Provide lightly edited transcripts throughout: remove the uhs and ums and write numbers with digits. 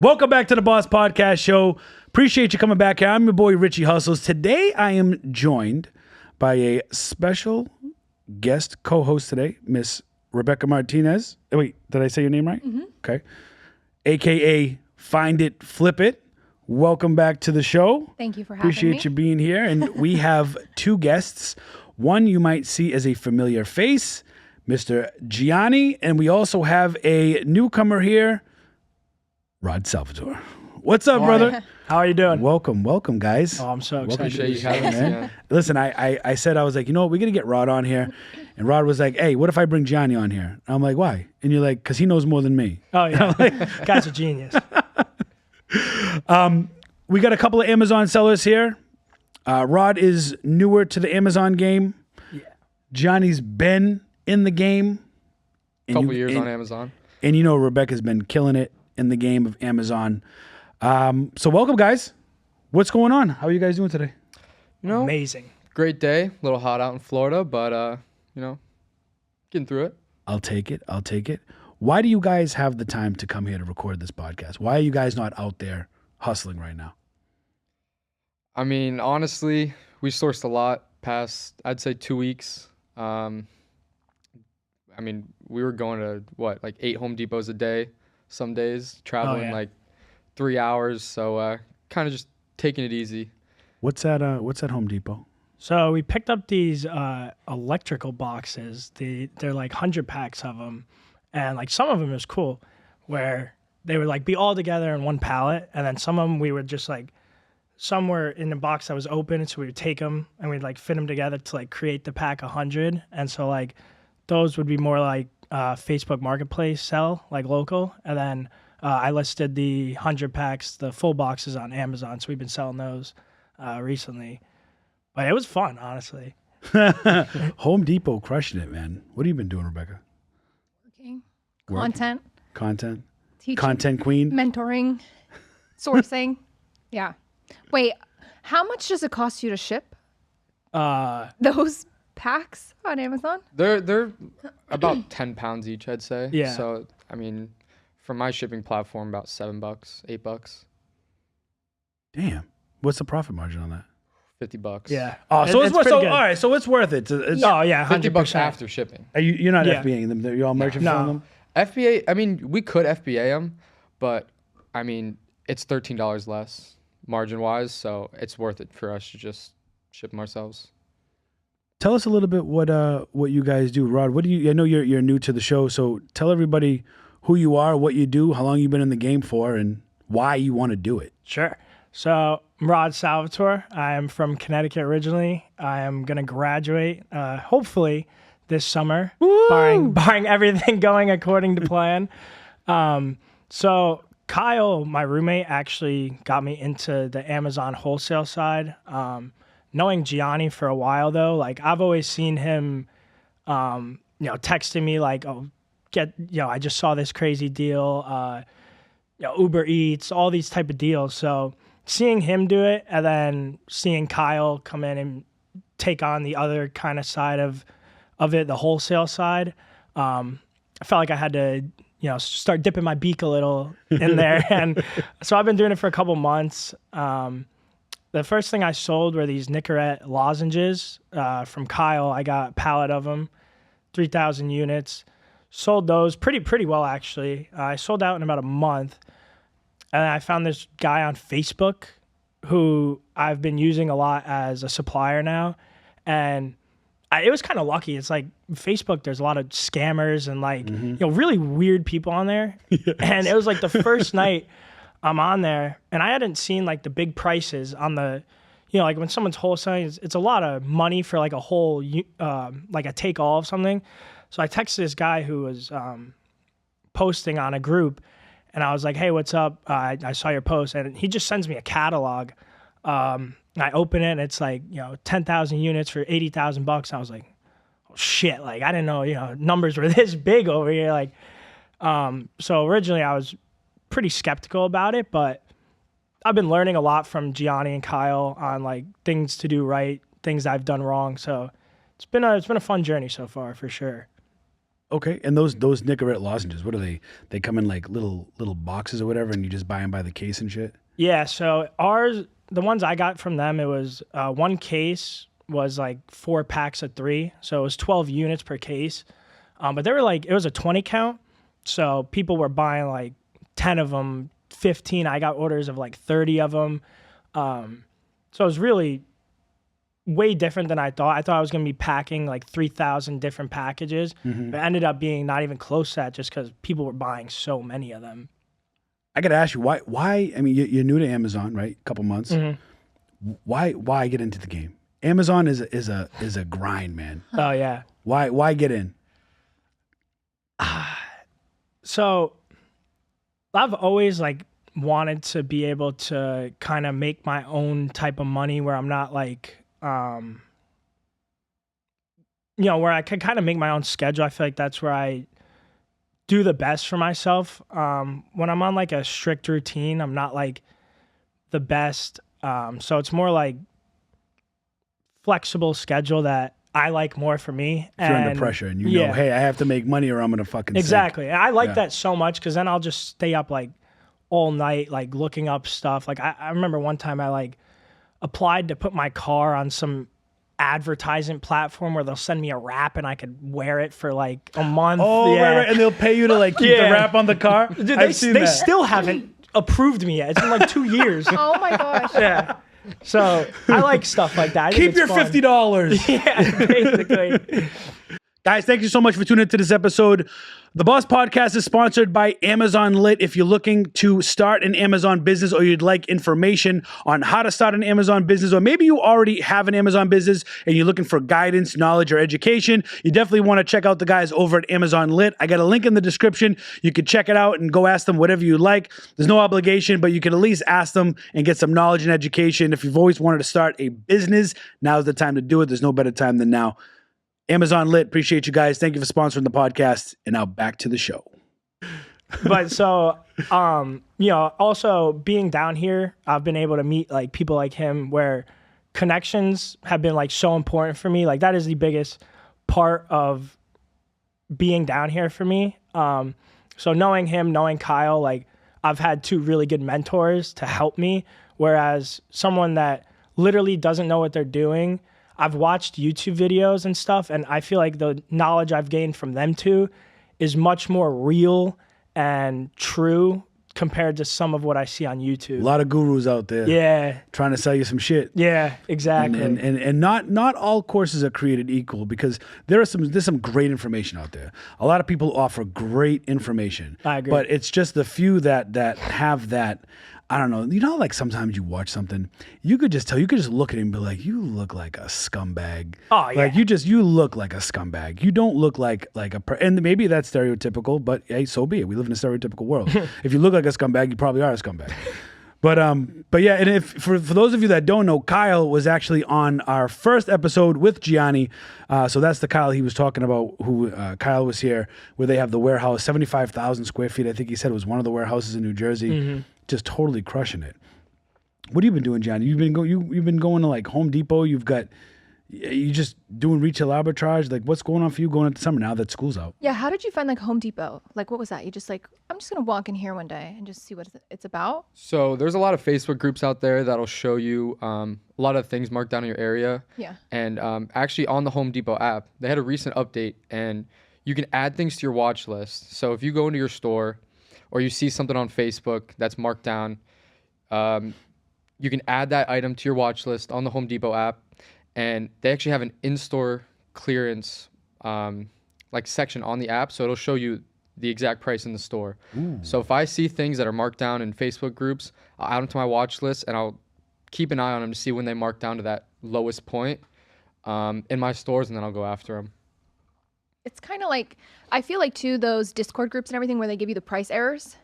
Welcome back to the Boss Podcast Show. Appreciate you coming back here. I'm your boy, Richie Hustles. Today, I am joined by a special guest co-host today, Miss Rebecca Martinez. Oh, wait, did I say your name right? Mm-hmm. Okay. AKA findit.flipit. Welcome back to the show. Thank you for having me. Appreciate you being here. And we have two guests. One you might see as a familiar face, Mr. Gianni. And we also have a newcomer here, Salvatore. What's up, brother? How are you doing? Welcome, guys. Oh, I'm so excited. Appreciate you having us, man. Listen, I said, I was like, you know what, we're going to get Rod on here. And Rod was like, hey, what if I bring Gianni on here? And I'm like, why? And you're like, because he knows more than me. Oh, yeah. Guy's a genius. We got a couple of Amazon sellers here. Rod is newer to the Amazon game. Yeah. Gianni's been in the game. A couple years on Amazon. And you know Rebecca's been killing it in the game of Amazon. So welcome, guys. What's going on? How are you guys doing today? You know, Amazing. great day. A little hot out in Florida, but getting through it. I'll take it. Why do you guys have the time to come here to record this podcast? Why are you guys not out there hustling right now? I mean, honestly, we sourced a lot past, I'd say, 2 weeks. I mean, we were going to, like 8 Home Depots a day some days, traveling like 3 hours. So kind of just taking it easy. What's at Home Depot? So we picked up these electrical boxes. They're like 100 packs of them. And like some of them is cool where they would like be all together in one pallet. And then some of them we would just like, some were in a box that was open. So we would take them and we'd like fit them together to like create the pack 100. And so like those would be more like Facebook Marketplace sell, like local. And then I listed the 100 packs, the full boxes on Amazon. So we've been selling those recently. But it was fun, honestly. Home Depot crushing it, man. What have you been doing, Rebecca? Working. Content. Teaching. Content queen. Mentoring. Sourcing. Yeah. Wait, how much does it cost you to ship those packs on Amazon? They're about 10 pounds each, I'd say. Yeah. So, I mean, for my shipping platform, about $7, $8. Damn. What's the profit margin on that? $50. Yeah. Oh, so it's worth pretty all good. right. So it's worth it. Oh, yeah, 50 bucks 100%. after shipping. You're not Yeah. FBAing them. You're all merchant No. from them. FBA, I mean, we could FBA them, but I mean, it's $13 less margin-wise, so it's worth it for us to just ship them ourselves. Tell us a little bit what you guys do, Rod. What do you? I know you're new to the show, so tell everybody who you are, what you do, how long you've been in the game for, and why you want to do it. Sure. So I'm Salvatore. I'm from Connecticut originally. I am going to graduate hopefully this summer, barring everything going according to plan. So Kyle, my roommate, actually got me into the Amazon wholesale side. Knowing Gianni for a while though, like I've always seen him, texting me like, "Oh, I just saw this crazy deal, Uber Eats, all these type of deals." So seeing him do it, and then seeing Kyle come in and take on the other kind of side of it, the wholesale side, I felt like I had to, start dipping my beak a little in there. And so I've been doing it for a couple months. The first thing I sold were these Nicorette lozenges from Kyle. I got a pallet of them, 3,000 units. Sold those pretty well, actually. I sold out in about a month. And I found this guy on Facebook who I've been using a lot as a supplier now. And it was kind of lucky. It's like Facebook, there's a lot of scammers and like, really weird people on there. Yes. And it was like the first night I'm on there and I hadn't seen like the big prices on the, like when someone's wholesaling, it's a lot of money for like a whole, like a take all of something. So I texted this guy who was posting on a group and I was like, "Hey, what's up? I saw your post." And he just sends me a catalog. I open it and it's like, 10,000 units for $80,000. I was like, "Oh shit." Like I didn't know, numbers were this big over here. Like, so originally I was pretty skeptical about it, but I've been learning a lot from Gianni and Kyle on like things to do right, things I've done wrong. So it's been a fun journey so far for sure. Okay, and those Nicorette lozenges, what are they? They come in like little boxes or whatever, and you just buy them by the case and shit. Yeah, so the ones I got from them, it was one case was like 4 packs of 3, so it was 12 units per case. But they were like, it was a 20 count, so people were buying like 10 of them, 15. I got orders of like 30 of them. So it was really way different than I thought. I thought I was going to be packing like 3,000 different packages, but it ended up being not even close to that just because people were buying so many of them. I got to ask you, why? I mean, you're new to Amazon, right? A couple months. Why get into the game? Amazon is a grind, man. Oh yeah. Why get in? So I've always like wanted to be able to kind of make my own type of money where I'm not like, where I can kind of make my own schedule. I feel like that's where I do the best for myself. When I'm on like a strict routine, I'm not like the best. So it's more like flexible schedule that I like more for me. If you're under pressure and you know, hey, I have to make money or I'm gonna fucking exactly. sink. And I like that so much because then I'll just stay up like all night, like looking up stuff. Like I remember one time I like applied to put my car on some advertising platform where they'll send me a wrap and I could wear it for like a month. Oh, right. And they'll pay you to like keep the wrap on the car. Dude, they still haven't approved me yet. It's been like 2 years. Oh my gosh. Yeah. So I like stuff like that. Keep your $50. Yeah, basically. Guys, thank you so much for tuning into this episode. The Boss Podcast is sponsored by Amazon Lit. If you're looking to start an Amazon business or you'd like information on how to start an Amazon business, or maybe you already have an Amazon business and you're looking for guidance, knowledge, or education, you definitely want to check out the guys over at Amazon Lit. I got a link in the description. You can check it out and go ask them whatever you like. There's no obligation, but you can at least ask them and get some knowledge and education. If you've always wanted to start a business, now's the time to do it. There's no better time than now. Amazon Lit, appreciate you guys. Thank you for sponsoring the podcast. And now back to the show. But so, also being down here, I've been able to meet like people like him where connections have been like so important for me. Like that is the biggest part of being down here for me. So knowing him, knowing Kyle, like I've had 2 really good mentors to help me. Whereas someone that literally doesn't know what they're doing, I've watched YouTube videos and stuff, and I feel like the knowledge I've gained from them 2 is much more real and true compared to some of what I see on YouTube. A lot of gurus out there. Yeah. Trying to sell you some shit. Yeah, exactly. And not all courses are created equal because there's some great information out there. A lot of people offer great information. I agree. But it's just the few that have that, I don't know. You know, like sometimes you watch something, you could just look at him and be like, you look like a scumbag. Oh, yeah. Like you look like a scumbag. You don't look like and maybe that's stereotypical, but hey, so be it. We live in a stereotypical world. If you look like a scumbag, you probably are a scumbag. But yeah, and if for those of you that don't know, Kyle was actually on our first episode with Gianni. So that's the Kyle he was talking about, who Kyle was here, where they have the warehouse, 75,000 square feet. I think he said it was one of the warehouses in New Jersey, just totally crushing it. What have you been doing, Gianni? You've been going to like Home Depot. You just doing retail arbitrage. Like, what's going on for you going into summer now that school's out? Yeah, how did you find like Home Depot? Like, what was that? You just like, I'm just gonna walk in here one day and just see what it's about. So there's a lot of Facebook groups out there that'll show you a lot of things marked down in your area. Yeah. And actually on the Home Depot app, they had a recent update and you can add things to your watch list. So if you go into your store or you see something on Facebook that's marked down, you can add that item to your watch list on the Home Depot app. And they actually have an in-store clearance like section on the app, so it'll show you the exact price in the store. Ooh. So if I see things that are marked down in Facebook groups, I'll add them to my watch list, and I'll keep an eye on them to see when they mark down to that lowest point in my stores, and then I'll go after them. It's kind of like, I feel like too, those Discord groups and everything where they give you the price errors.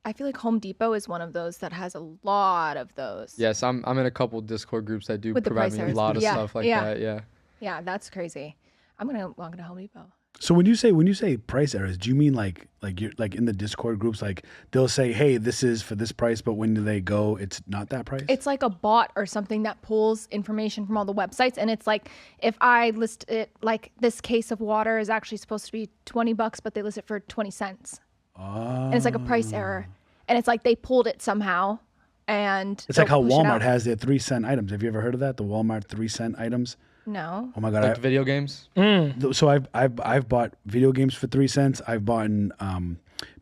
I feel like Home Depot is one of those that has a lot of those. Yes, I'm in a couple Discord groups that do provide me a lot of stuff like that. Yeah. Yeah, that's crazy. I'm gonna walk into Home Depot. So when you say price errors, do you mean like you're like in the Discord groups, like they'll say, hey, this is for this price, but when do they go, it's not that price? It's like a bot or something that pulls information from all the websites, and it's like if I list it like this case of water is actually supposed to be $20, but they list it for 20 cents. And it's like a price error. And it's like they pulled it somehow. And it's like how Walmart has their 3-cent items. Have you ever heard of that? The Walmart 3-cent items? No. Oh my God. Like video games? So I've bought video games for 3 cents. I've bought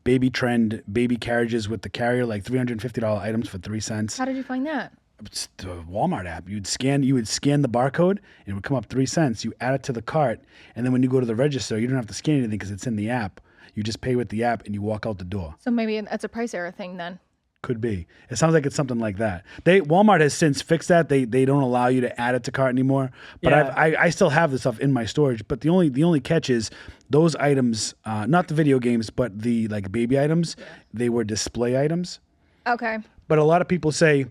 baby trend baby carriages with the carrier, like $350 items for 3 cents. How did you find that? It's the Walmart app. You would scan the barcode and it would come up 3 cents. You add it to the cart, and then when you go to the register, you don't have to scan anything because it's in the app. You just pay with the app and you walk out the door. So maybe that's a price error thing then. Could be. It sounds like it's something like that. Walmart has since fixed that. They don't allow you to add it to cart anymore. But I still have the stuff in my storage. But the only catch is those items, not the video games, but the like baby items, they were display items. Okay. But a lot of people say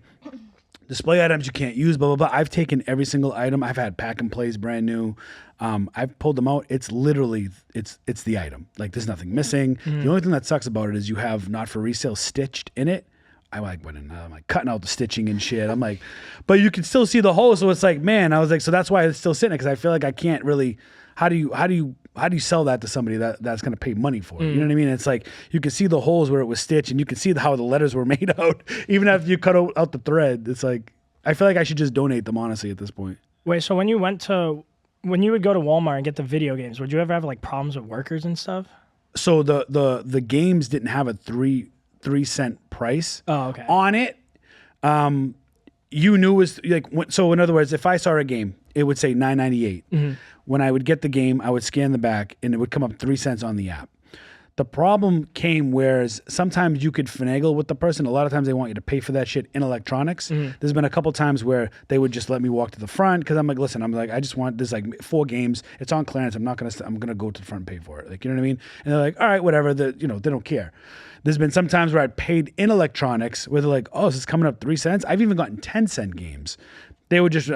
display items you can't use, blah, blah, blah. I've taken every single item. I've had pack and plays brand new. I've pulled them out. It's literally, it's the item. Like there's nothing missing. The only thing that sucks about it is you have not for resale stitched in it. I like went in, I'm like cutting out the stitching and shit. I'm like, but you can still see the hole. So it's like, man, I was like, so that's why it's still sitting, because I feel like I can't really. How do you sell that to somebody that's going to pay money for it? You know what I mean? It's like you can see the holes where it was stitched, and you can see how the letters were made out, even after you cut out the thread. It's like I feel like I should just donate them, honestly, at this point. Wait, so when you would go to Walmart and get the video games, would you ever have like problems with workers and stuff? So the games didn't have a 3-cent price on it. You knew it was like, so in other words, if I saw a game, it would say $9.98. When I would get the game, I would scan the back and it would come up 3 cents on the app. The problem came whereas sometimes you could finagle with the person. A lot of times they want you to pay for that shit in electronics. There's been a couple times where they would just let me walk to the front because I'm like, listen, I just want this like 4 games. It's on clearance. I'm gonna go to the front and pay for it. Like, you know what I mean? And they're like, all right, whatever. They don't care. There's been some times where I paid in electronics where they're like, oh, this is coming up 3 cents. I've even gotten 10-cent games. They would just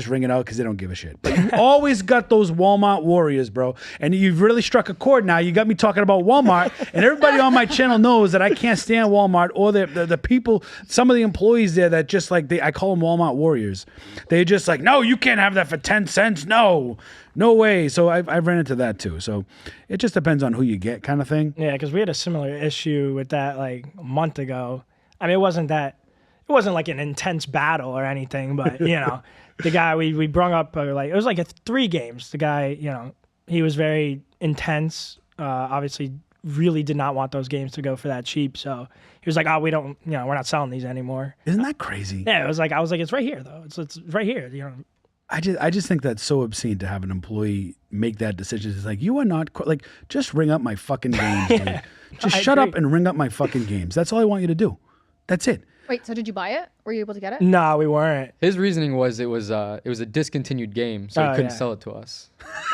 ring it out because they don't give a shit. But you always got those Walmart warriors, bro. And you've really struck a chord now. You got me talking about Walmart, and everybody on my channel knows that I can't stand Walmart or the people, some of the employees there that just like I call them Walmart warriors. They just like, no, you can't have that for 10 cents. No way. So I've ran into that too. So it just depends on who you get, kind of thing. Yeah, because we had a similar issue with that like a month ago. I mean, it wasn't like an intense battle or anything, but the guy we brung up like it was like 3 games. The guy, he was very intense. Obviously, really did not want those games to go for that cheap. So he was like, "Oh, we don't, we're not selling these anymore." Isn't that crazy? Yeah, I was like, it's right here though. It's right here. I just think that's so obscene to have an employee make that decision. It's like, you are not like, just ring up my fucking games, dude. Just shut up and ring up my fucking games. That's all I want you to do. That's it. Wait, so did you buy it? Were you able to get it? No, we weren't. His reasoning was it was a discontinued game, so he couldn't sell it to us.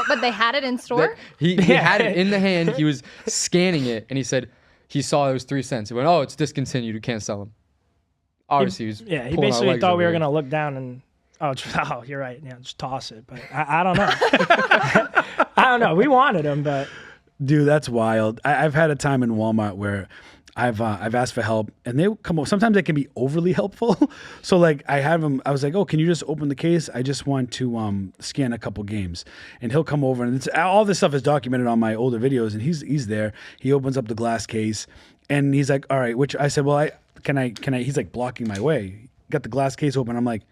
But they had it in store? He had it in the hand. He was scanning it, and he said he saw it was 3 cents. He went, "Oh, it's discontinued. You can't sell them." Obviously, he basically thought we were gonna look down and you're right. Yeah, just toss it. But I don't know. I don't know. We wanted them, but dude, that's wild. I've had a time in Walmart where I've asked for help, and they come up. Sometimes they can be overly helpful. So like I have him. I was like, "Oh, can you just open the case? I just want to scan a couple games." And he'll come over, and all this stuff is documented on my older videos. And he's there. He opens up the glass case, and he's like, "All right." Which I said, "Well, can I?" He's like blocking my way. Got the glass case open. I'm like,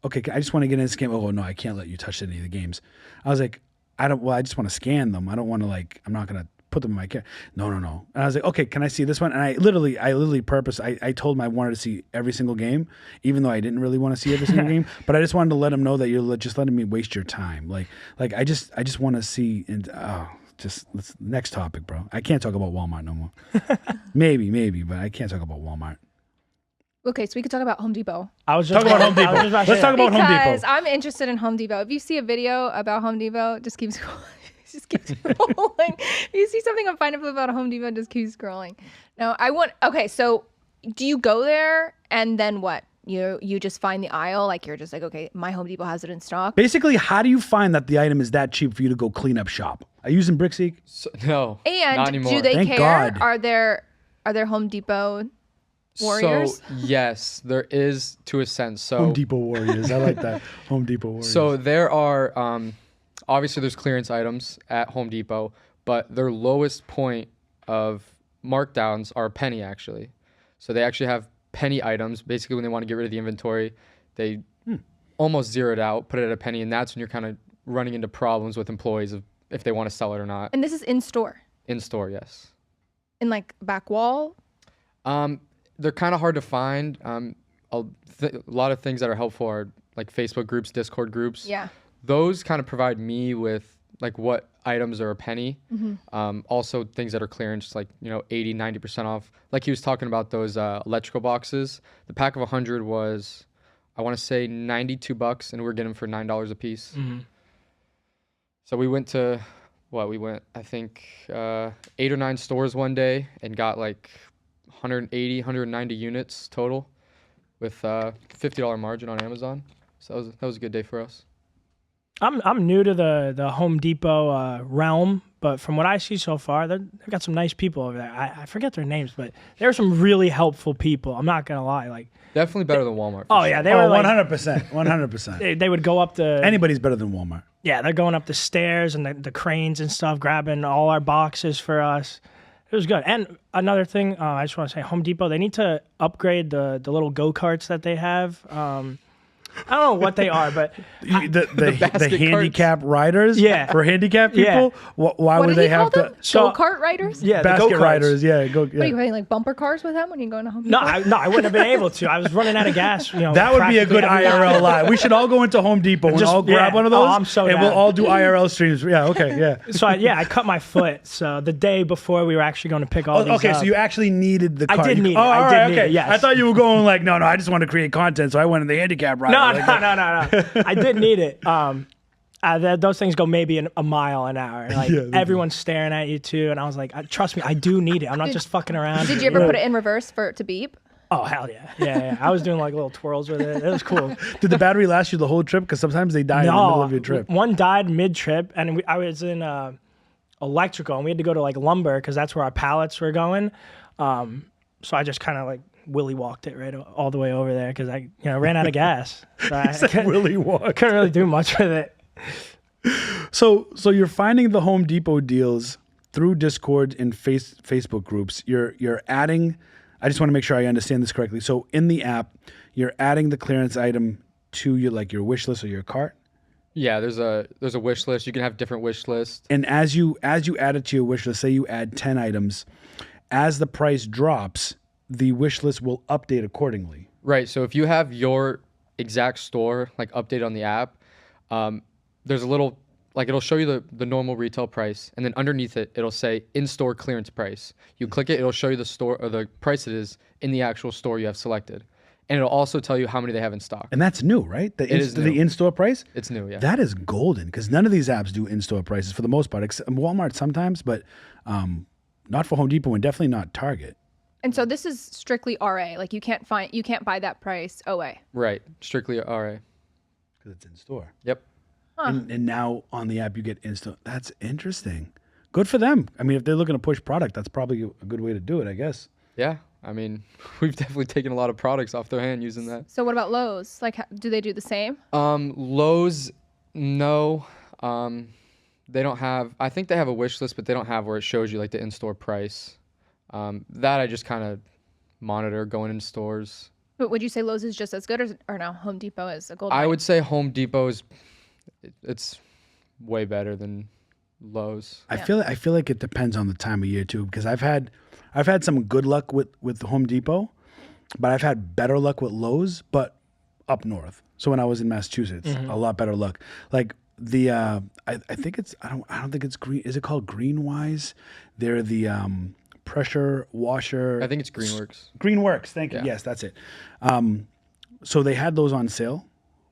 "Okay, I just want to get in this game." Oh no, I can't let you touch any of the games. I was like, I just want to scan them. I don't want to I'm not gonna put them in my car. No. And I was like, okay, can I see this one? And I literally I told him I wanted to see every single game, even though I didn't really want to see every single game. But I just wanted to let him know that you're just letting me waste your time. Like I just want to see. And let's next topic, bro. I can't talk about Walmart no more. maybe, but I can't talk about Walmart. Okay, so we could talk about Home Depot. I was just talk about Home Depot. Let's talk about Home Depot. Because I'm interested in Home Depot. If you see a video about Home Depot, just keep scrolling. If you see something on Findit about Home Depot, just keep scrolling. No, so do you go there and then what? you just find the aisle, like you're just like, okay, my Home Depot has it in stock. Basically, how do you find that the item is that cheap for you to go clean up shop? Are you using BrickSeek? So, no, And not anymore. do they Thank care? God. Are there Home Depot warriors? So yes, there is to a sense. So Home Depot warriors. I like that. Home Depot warriors. So there are obviously there's clearance items at Home Depot, but their lowest point of markdowns are a penny actually. So they actually have penny items. Basically, when they want to get rid of the inventory, they almost zero it out, put it at a penny, and that's when you're kind of running into problems with employees of if they want to sell it or not. And this is in store, In store, yes. in like back wall. They're kind of hard to find. A lot of things that are helpful are like Facebook groups, Discord groups. Yeah. Those kind of provide me with like what items are a penny. Also things that are clearance, like, 80, 90% off. Like he was talking about those electrical boxes. The pack of 100 was, I want to say $92, and we were getting them for $9 a piece. So we went to, I think 8 or 9 stores one day and got like 180, 190 units total with $50 margin on Amazon. So that was a good day for us. I'm new to the Home Depot realm, but from what I see so far, they've got some nice people over there. I forget their names, but there are some really helpful people. I'm not gonna lie, like Definitely better than Walmart. oh yeah, they were like 100%. 100%. they would go up the Anybody's better than Walmart. yeah, they're going up the stairs and the cranes and stuff, grabbing all our boxes for us. It was good. And another thing, I just want to say, Home Depot, they need to upgrade the little go-karts that they have. I don't know what they are, but The basket handicap riders Yeah. for handicapped Yeah. people? Why What would do they they call have them? to? So- Go-kart riders? yeah, the Basket go-karts. riders, yeah. What are you playing, like bumper cars with them when you go into Home Depot? No, I wouldn't have been able to. I was running out of gas. That would be a good practically every IRL live. We should all go into Home Depot and Just- all grab yeah. one of Oh, those, I'm so and we'll down. all do IRL streams. Yeah, okay, yeah. So I cut my foot. So the day before we were actually going to pick all these Okay, up. so you actually needed the I car. did need it. Oh, I all did right, need okay. it, yes. I thought you were going like, no, I just want to create content, so I went in the handicap rider. No, Like, no. I did need it. Those things go maybe a mile an hour. Like Yeah, they do. everyone's staring at you too, and I was like, trust me, I do need it. I'm not just fucking around. Did you ever put it in reverse for it to beep? Oh hell yeah, yeah. I was doing like little twirls with it. It was cool. Did the battery last you the whole trip? Because sometimes they die in the middle of your trip. One died mid-trip, and I was in electrical, and we had to go to like lumber because that's where our pallets were going. So I just kind of like willy walked it right all the way over there because I ran out of gas. So I Really walk. couldn't really do much with it. So you're finding the Home Depot deals through Discord and Facebook groups. You're adding. I just want to make sure I understand this correctly. So in the app, you're adding the clearance item to your wish list or your cart. Yeah, there's a wish list. You can have different wish lists. And as you add it to your wish list, say you add 10 items, as the price drops, the wish list will update accordingly. Right. So if you have your exact store like updated on the app, there's a little it'll show you the normal retail price, and then underneath it it'll say in-store clearance price. You click it, it'll show you the store or the price it is in the actual store you have selected, and it'll also tell you how many they have in stock. And that's new, right? The in-store price? It's new, yeah. That is golden because none of these apps do in-store prices for the most part. Except Walmart sometimes, but not for Home Depot and definitely not Target. And so this is strictly RA. Like you can't buy that price OA. Right. Strictly RA. Because it's in-store. Yep. And now on the app you get instant. That's interesting. Good for them. I mean, if they're looking to push product, that's probably a good way to do it, I guess. Yeah. I mean, we've definitely taken a lot of products off their hand using that. So what about Lowe's? Like, do they do the same? Lowe's, no. They don't have. I think they have a wish list, but they don't have where it shows you like the in-store price. That I just kind of monitor going in stores. But would you say Lowe's is just as good, or no? Home Depot is a gold. I mine? would say Home Depot is. It's way better than Lowe's. I feel like it depends on the time of year too, because I've had some good luck with the Home Depot, but I've had better luck with Lowe's, but up north. So when I was in Massachusetts, a lot better luck. Like the I think it's I don't think it's green. Is it called Greenwise? They're the pressure washer. I think it's Greenworks. Greenworks. Thank you. Yeah. Yes, that's it. So they had those on sale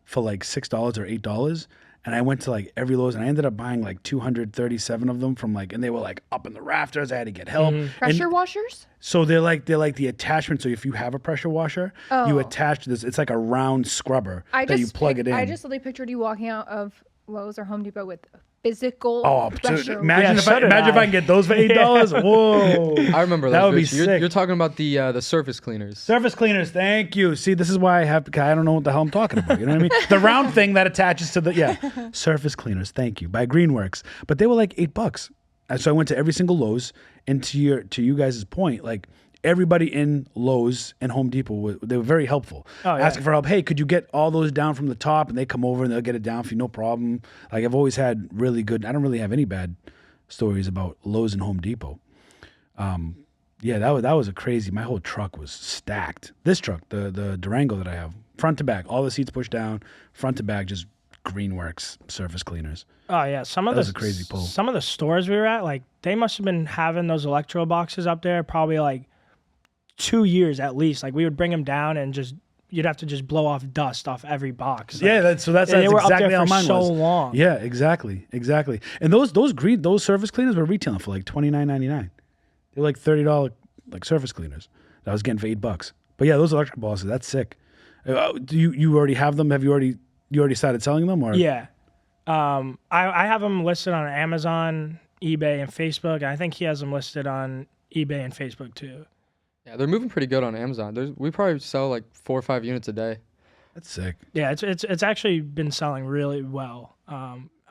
for like $6 or $8, and I went to like every Lowe's, and I ended up buying like 237 of them from like, and they were like up in the rafters. I had to get help. Pressure washers? So they're like the attachment. So if you have a pressure washer, you attach this. It's like a round scrubber that you plug it in. I just really pictured you walking out of Lowe's or Home Depot with physical pressure. Imagine if I can get those for $8. Whoa! I remember that those. would be Rich. sick. You're talking about the surface cleaners. Surface cleaners, thank you. See, this is why I don't know what the hell I'm talking about. You know what I mean? The round thing that attaches to the surface cleaners. Thank you, by Greenworks. But they were like $8. And so I went to every single Lowe's. And to you guys' point, like everybody in Lowe's and Home Depot, they were very helpful. Asking for help. Hey, could you get all those down from the top? And they come over and they'll get it down for you, no problem. Like I've always had really good. I don't really have any bad stories about Lowe's and Home Depot. That was a crazy. My whole truck was stacked. This truck, the Durango that I have, front to back, all the seats pushed down, front to back, just Greenworks surface cleaners. Oh yeah, That was a crazy pull. Some of the stores we were at, like they must have been having those electro boxes up there probably like 2 years at least. Like we would bring them down and you'd have to just blow off dust off every box. Like, that's they were exactly up there how for mine so was. long. Yeah, exactly. And those surface cleaners were retailing for like $29.99. They were like $30 like surface cleaners that I was getting for $8. But yeah, those electric boxes, that's sick. Do you already have them? Have you already started selling them? Or Yeah. I have them listed on Amazon, eBay, and Facebook. And I think he has them listed on eBay and Facebook too. Yeah, they're moving pretty good on Amazon. We probably sell like 4 or 5 units a day. That's sick. Yeah, it's actually been selling really well.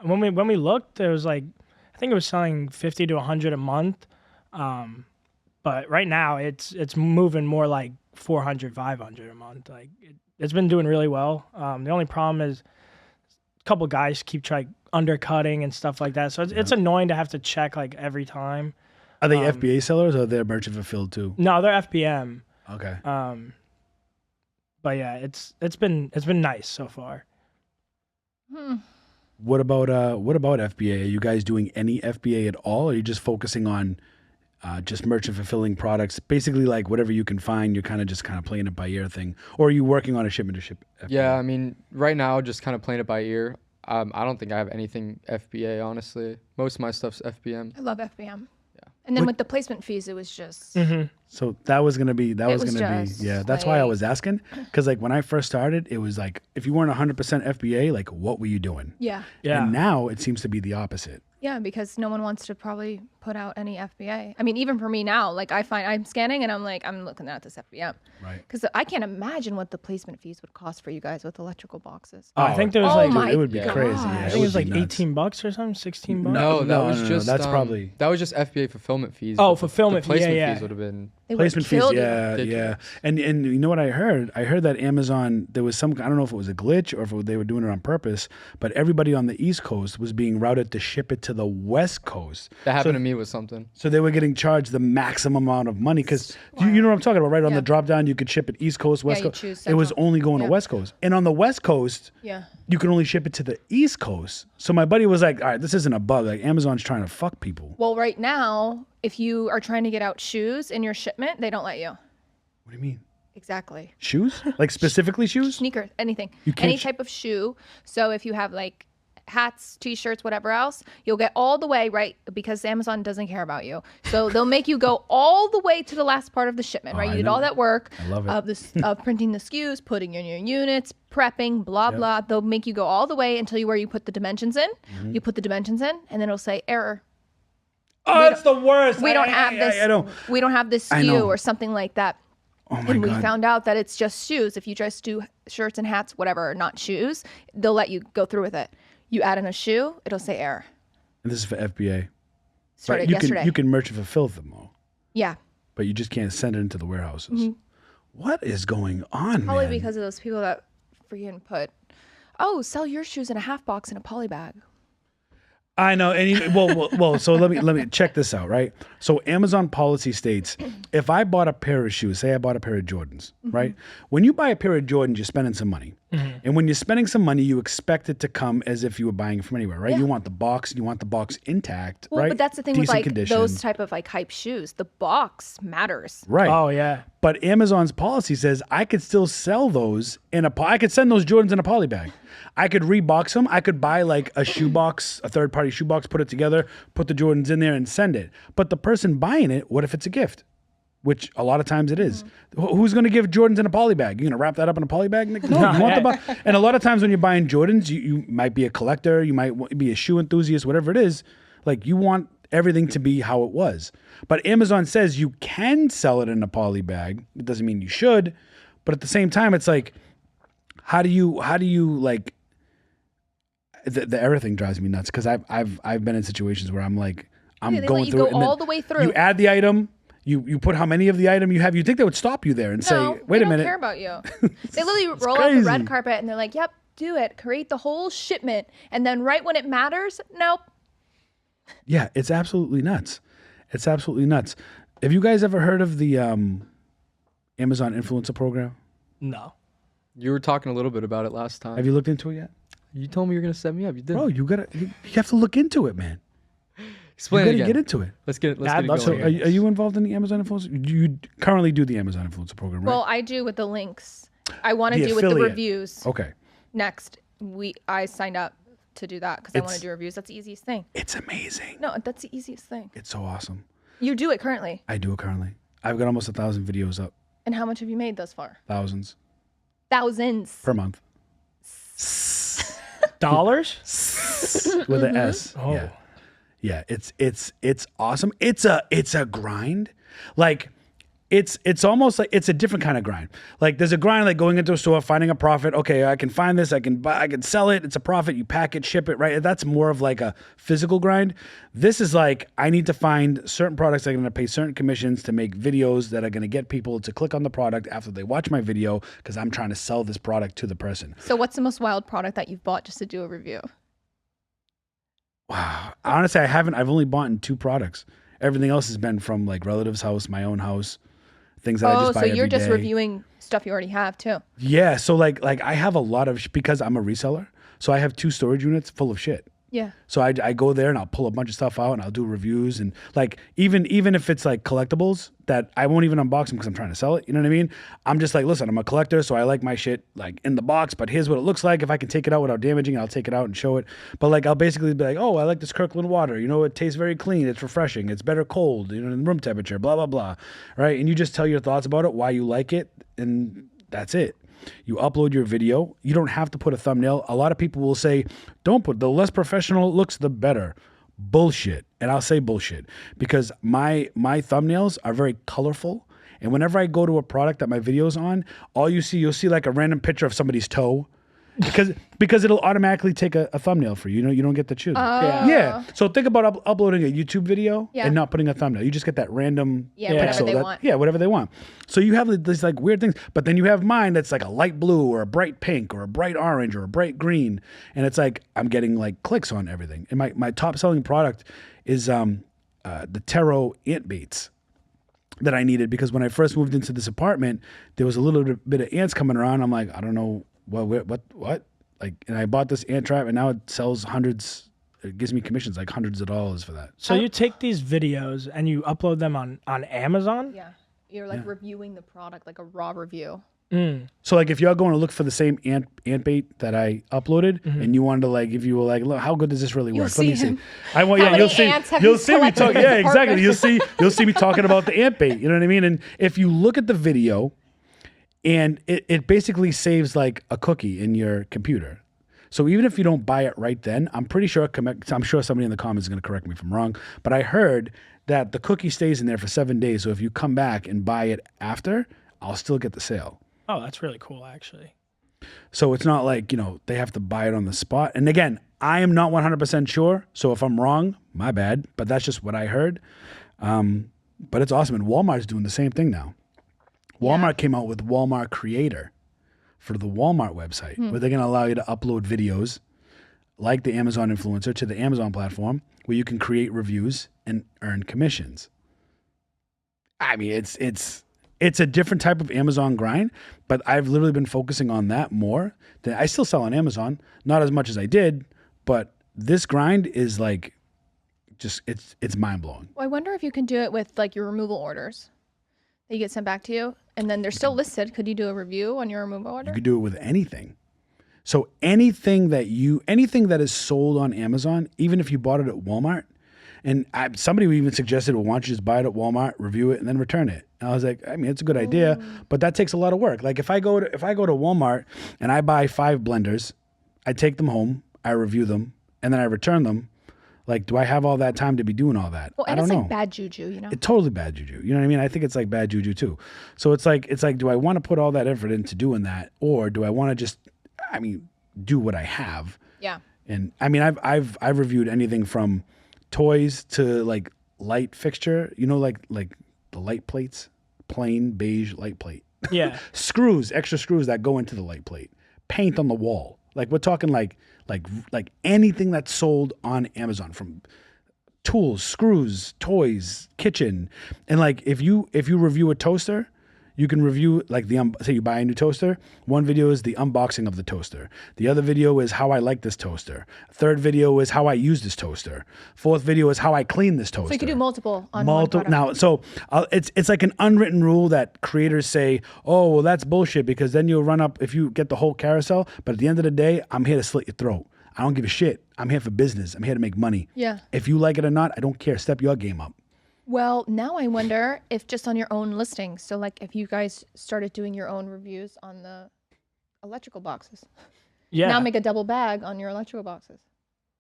When we looked, it was like I think it was selling 50 to 100 a month. But right now it's moving more like 400, 500 a month. Like it's been doing really well. The only problem is a couple guys keep trying undercutting and stuff like that. So it's annoying to have to check like every time. Are they FBA sellers or they're merchant fulfilled too? No, they're FBM. Okay. But yeah, it's been nice so far. What about FBA? Are you guys doing any FBA at all? Or are you just focusing on just merchant fulfilling products? Basically, like whatever you can find, you're kind of playing it by ear thing. Or are you working on a shipment to ship FBA? Yeah, I mean, right now, just kind of playing it by ear. I don't think I have anything FBA, honestly. Most of my stuff's FBM. I love FBM. And then with the placement fees, it was just. So that was gonna be That's why I was asking, because like when I first started, it was like if you weren't 100% FBA, like what were you doing? Yeah. And now it seems to be the opposite. Yeah, because no one wants to probably put out any FBA. I mean, even for me now, like I find I'm scanning and I'm like, I'm looking at this FBM. Right. Because I can't imagine what the placement fees would cost for you guys with electrical boxes. I think there was it would be crazy. God. Yeah, I think it was like $18 or something, $16. No, that was just that's probably that was just FBA fulfillment fees. Oh, fulfillment the placement fees would have been placement fees. Yeah. Ridiculous. And you know what I heard? I heard that Amazon, there was some, I don't know if it was a glitch or if they were doing it on purpose, but everybody on the East Coast was being routed to ship it to the West Coast. That happened to me with something. So they were getting charged the maximum amount of money because you know what I'm talking about, right? On the drop down, you could ship it East Coast, West Coast. It was only going to West Coast. And on the West Coast, you can only ship it to the East Coast. So my buddy was like, all right, this isn't a bug. Like Amazon's trying to fuck people. Well, right now, if you are trying to get out shoes in your shipment, they don't let you. What do you mean? Exactly. Shoes? Like specifically shoes? Sneakers, anything. You can't Any type of shoe. So if you have like hats, t-shirts, whatever else, you'll get all the way, right? Because Amazon doesn't care about you. So they'll make you go all the way to the last part of the shipment, right? You did all that work of printing the SKUs, putting in your units, prepping, blah, blah. They'll make you go all the way until where you put the dimensions in. You put the dimensions in, and then it'll say error. Oh, it's the worst. We don't have this. We don't have this SKU or something like that. Oh my and we God. found out that it's just shoes. If you just do shirts and hats, whatever, not shoes, they'll let you go through with it. You add in a shoe, it'll say error. And this is for FBA. Started you yesterday. You can merchant fulfill them all. Yeah. But you just can't send it into the warehouses. What is going on, Probably man? because of those people that freaking put, sell your shoes in a half box in a poly bag. I know, and well. So let me check this out, right? So Amazon policy states, if I bought a pair of shoes, say I bought a pair of Jordans, right? When you buy a pair of Jordans, you're spending some money, and when you're spending some money, you expect it to come as if you were buying it from anywhere, right? Yeah. You want the box, intact, Well, right? but that's the thing Decent with like condition. those type of like hype shoes. The box matters. right? Oh yeah. But Amazon's policy says I could still sell those I could send those Jordans in a poly bag. I could rebox them. I could buy like a shoebox, a third-party shoebox, put it together, put the Jordans in there and send it. But the person buying it, what if it's a gift? Which a lot of times it is. Who's going to give Jordans in a poly bag? You going to wrap that up in a poly bag? No, you want the box. And a lot of times when you're buying Jordans, you might be a collector, you might be a shoe enthusiast, whatever it is. Like you want everything to be how it was. But Amazon says you can sell it in a poly bag. It doesn't mean you should. But at the same time, it's like, how do you like, the everything drives me nuts because I've been in situations where I'm like, I'm they going let you through go it and all then the way through. you add the item, you put how many of the item you have. You think they would stop you there and say, wait they a minute. don't care about you. They literally roll out the crazy. red carpet and they're like, "Yep, do it. Create the whole shipment." And then right when it matters, nope. Yeah, it's absolutely nuts. It's absolutely nuts. Have you guys ever heard of the Amazon influencer program? No. You were talking a little bit about it last time. Have you looked into it yet? You told me you were gonna set me up. You did. Bro, you have to look into it, man. Explain You it gotta again. get into it. Let's get it. Let's I'd get it love So going. to. are you involved in the Amazon influencer? You currently do the Amazon influencer program, right? Well, I do with the links. I want to The do with the affiliate. reviews. Okay. Next, I signed up to do that because I want It's- to do reviews. That's the easiest thing. It's amazing. No, that's the easiest thing. It's so awesome. You do it currently. I do it currently. I've got almost 1,000 videos up. And how much have you made thus far? Thousands Thousands. per month. Dollars? With an S. Oh. Yeah. Yeah, it's awesome. It's a grind. Like it's almost like it's a different kind of grind. Like there's a grind like going into a store, finding a profit. Okay, I can find this, I can buy, I can sell it. It's a profit. You pack it, ship it, right? That's more of like a physical grind. This is like I need to find certain products that are going to pay certain commissions to make videos that are going to get people to click on the product after they watch my video because I'm trying to sell this product to the person. So what's the most wild product that you've bought just to do a review? Wow. Honestly, I haven't. I've only bought in 2 products. Everything else has been from like relatives' house, my own house, things that I just buy so you're every just day. reviewing stuff you already have too. Yeah. So like I have a lot of because I'm a reseller. So I have 2 storage units full of shit. Yeah. So I go there and I'll pull a bunch of stuff out and I'll do reviews and like even if it's like collectibles that I won't even unbox them because I'm trying to sell it. You know what I mean? I'm just like, listen, I'm a collector, so I like my shit like in the box. But here's what it looks like. If I can take it out without damaging it, I'll take it out and show it. But like I'll basically be like, oh, I like this Kirkland water. You know, it tastes very clean. It's refreshing. It's better cold. You know, in room temperature. Blah blah blah. Right? And you just tell your thoughts about it, why you like it, and that's it. You upload your video. You don't have to put a thumbnail. A lot of people will say, don't put, the less professional it looks, the better. Bullshit. And I'll say bullshit because my thumbnails are very colorful. And whenever I go to a product that my video's on, you'll see like a random picture of somebody's toe. Because it'll automatically take a thumbnail for you. You know, you don't get to choose. Yeah. So think about uploading a YouTube video and not putting a thumbnail. You just get that random whatever they want. Yeah, whatever they want. So you have these like weird things, but then you have mine that's like a light blue or a bright pink or a bright orange or a bright green, and it's like I'm getting like clicks on everything. And my top selling product is the Taro ant baits that I needed because when I first moved into this apartment, there was a little bit of ants coming around. I'm like, I don't know. What? Like, and I bought this ant trap, and now it sells hundreds. It gives me commissions like hundreds of dollars for that. So you take these videos and you upload them on Amazon? Yeah. You're like reviewing the product like a raw review. So like, if you're going to look for the same ant bait that I uploaded, and you wanted to like, if you were like, look, how good does this really work? see him. I want. How Yeah, many you'll see. ants have You'll you see me collected talk. in Yeah, this exactly. apartment? You'll see me talking about the ant bait. You know what I mean? And if you look at the video. And it basically saves like a cookie in your computer. So even if you don't buy it right then, I'm pretty sure, I'm sure somebody in the comments is going to correct me if I'm wrong, but I heard that the cookie stays in there for 7 days. So if you come back and buy it after, I'll still get the sale. Oh, that's really cool, actually. So it's not like, they have to buy it on the spot. And again, I am not 100% sure. So if I'm wrong, my bad, but that's just what I heard. But it's awesome. And Walmart's doing the same thing now. Walmart came out with Walmart Creator for the Walmart website, where they're going to allow you to upload videos like the Amazon influencer, to the Amazon platform where you can create reviews and earn commissions. I mean, it's a different type of Amazon grind, but I've literally been focusing on that more. I still sell on Amazon, not as much as I did, but this grind is like just it's mind blowing. Well, I wonder if you can do it with like your removal orders that you get sent back to you, and then they're still listed. Could you do a review on your removal order? You could do it with anything. So anything that is sold on Amazon, even if you bought it at Walmart, and somebody even suggested, well, why don't you just buy it at Walmart, review it, and then return it? And I was like, I mean, it's a good idea, but that takes a lot of work. Like if I go to Walmart and I buy 5 blenders, I take them home, I review them, and then I return them. Like, do I have all that time to be doing all that? Well, and I don't know. It's like bad juju, you know? It's totally bad juju. You know what I mean? I think it's like bad juju too. So it's like, do I want to put all that effort into doing that, or do I want to just, do what I have? Yeah. And I mean, I've reviewed anything from toys to like light fixture. You know, like the light plates, plain beige light plate. Yeah. Screws, extra screws that go into the light plate. Paint on the wall. Like we're talking like anything that's sold on Amazon, from tools, screws, toys, kitchen. And like if you review a toaster, you can review like say you buy a new toaster. One video is the unboxing of the toaster. The other video is how I like this toaster. Third video is how I use this toaster. Fourth video is how I clean this toaster. So you can do multiple on one product. Now, so it's like an unwritten rule that creators say, oh, well, that's bullshit, because then you'll run up if you get the whole carousel. But at the end of the day, I'm here to slit your throat. I don't give a shit. I'm here for business. I'm here to make money. Yeah. If you like it or not, I don't care. Step your game up. Well, now I wonder if just on your own listings. So like if you guys started doing your own reviews on the electrical boxes. Yeah. Now make a double bag on your electrical boxes.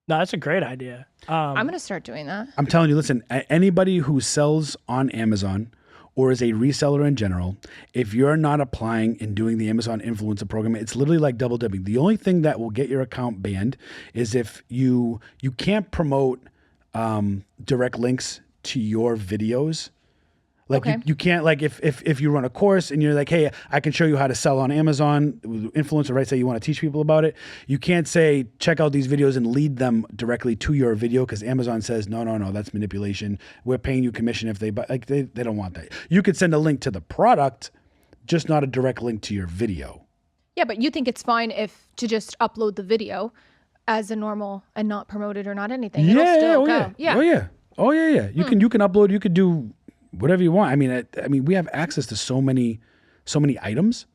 No, that's a great idea. I'm going to start doing that. I'm telling you, listen, anybody who sells on Amazon or is a reseller in general, if you're not applying and doing the Amazon influencer program, it's literally like double dipping. The only thing that will get your account banned is if you can't promote direct links to your videos. Like Okay. you can't, like if you run a course and you're like, hey, I can show you how to sell on Amazon, influencer, right? Say you want to teach people about it. You can't say, check out these videos and lead them directly to your video, because Amazon says, no, that's manipulation. We're paying you commission if they buy. Like they don't want that. You could send a link to the product, just not a direct link to your video. Yeah, but you think it's fine if to just upload the video as a normal and not promote it or not anything. It'll still go. Yeah. Oh yeah. You can upload. You could do whatever you want. I mean, we have access to so many items.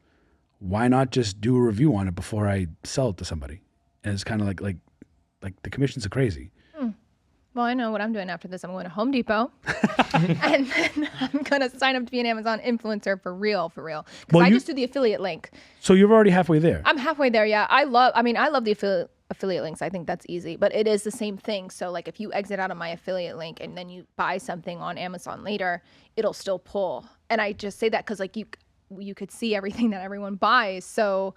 Why not just do a review on it before I sell it to somebody? And it's kind of like the commissions are crazy. Well, I know what I'm doing after this. I'm going to Home Depot, and then I'm going to sign up to be an Amazon influencer for real. Because I just do the affiliate link. So you're already halfway there. I'm halfway there. Yeah, I love the affiliate links. I think that's easy, but it is the same thing. So like if you exit out of my affiliate link and then you buy something on Amazon later, it'll still pull. And I just say that because like you could see everything that everyone buys. So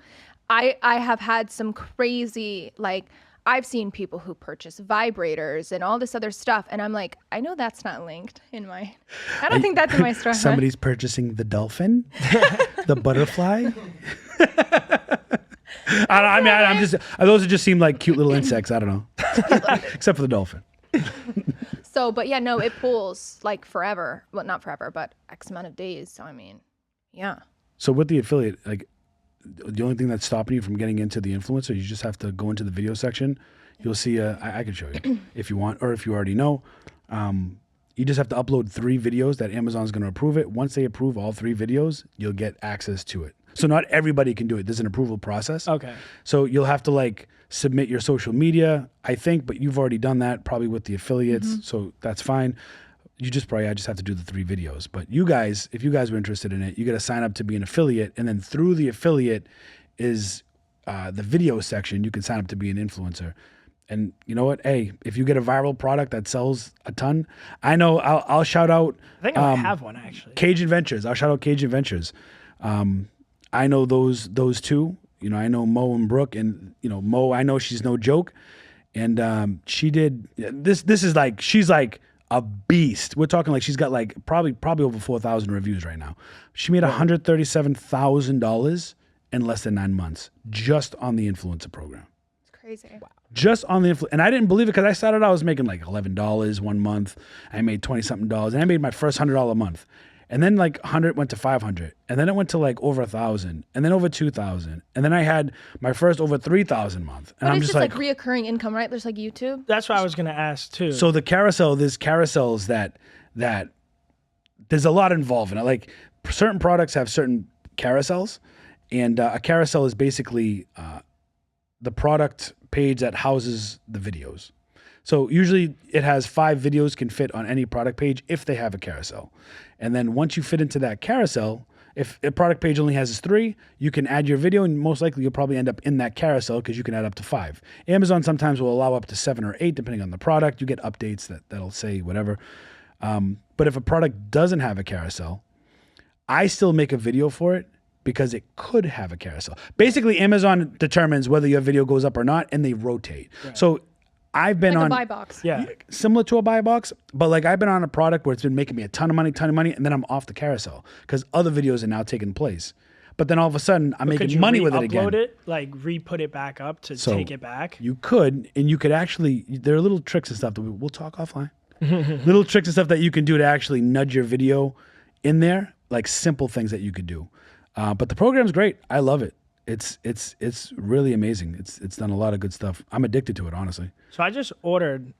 I have had some crazy, like I've seen people who purchase vibrators and all this other stuff, and I'm like, I know that's not linked in my. I don't think that's in my store. Somebody's purchasing the dolphin, the butterfly. I'm just, those just seem like cute little insects. I don't know, except for the dolphin. So, but yeah, no, it pulls like forever. Well, not forever, but X amount of days. So I mean, yeah. So with the affiliate, like the only thing that's stopping you from getting into the influencer, you just have to go into the video section. You'll see, I can show you if you want, or if you already know. You just have to upload 3 videos that Amazon's going to approve it. Once they approve all 3 videos, you'll get access to it. So not everybody can do it. There's an approval process. Okay. So you'll have to like submit your social media, I think, but you've already done that probably with the affiliates. So that's fine. I just have to do the 3 videos. But you guys, if you guys were interested in it, you got to sign up to be an affiliate. And then through the affiliate is the video section. You can sign up to be an influencer. And you know what? Hey, if you get a viral product that sells a ton, I know I'll shout out. I think I have one actually. Cage Adventures. I'll shout out Cage Adventures. I know those 2. You know, I know Mo and Brooke, and you know Mo. I know she's no joke, and she did this. This is like she's like a beast. We're talking like she's got like probably over 4,000 reviews right now. She made $137,000 in less than 9 months just on the influencer program. It's crazy. Just on the and I didn't believe it because I started out, I was making like $11 one month. I made 20 something dollars, and I made my first $100 month, and then like 100 went to 500, and then it went to like over 1,000, and then over 2,000, and then I had my first over 3,000 month, and But I'm it's just just like reoccurring income, right? There's like YouTube. That's what I was gonna ask too. so the carousel, there's carousels that there's a lot involved in it. Like certain products have certain carousels, and a carousel is basically the product page that houses the videos. So usually it has 5 videos can fit on any product page if they have a carousel. And then once you fit into that carousel, if a product page only has 3, you can add your video, and most likely you'll probably end up in that carousel because you can add up to 5. Amazon sometimes will allow up to 7 or 8 depending on the product. You get updates that'll say whatever. But if a product doesn't have a carousel, I still make a video for it because it could have a carousel. Basically, Amazon determines whether your video goes up or not, and they rotate. Right. So I've been like on a buy box. Yeah. Similar to a buy box, but like I've been on a product where it's been making me a ton of money, and then I'm off the carousel because other videos are now taking place. But then all of a sudden, I'm making money with it again. Upload it, like re-put it back up to take it back. You could, and you could actually. There are little tricks and stuff that we'll talk offline. Little tricks and stuff that you can do to actually nudge your video in there, like simple things that you could do. But the program's great. I love it. It's really amazing. It's done a lot of good stuff. I'm addicted to it, honestly. So I just ordered.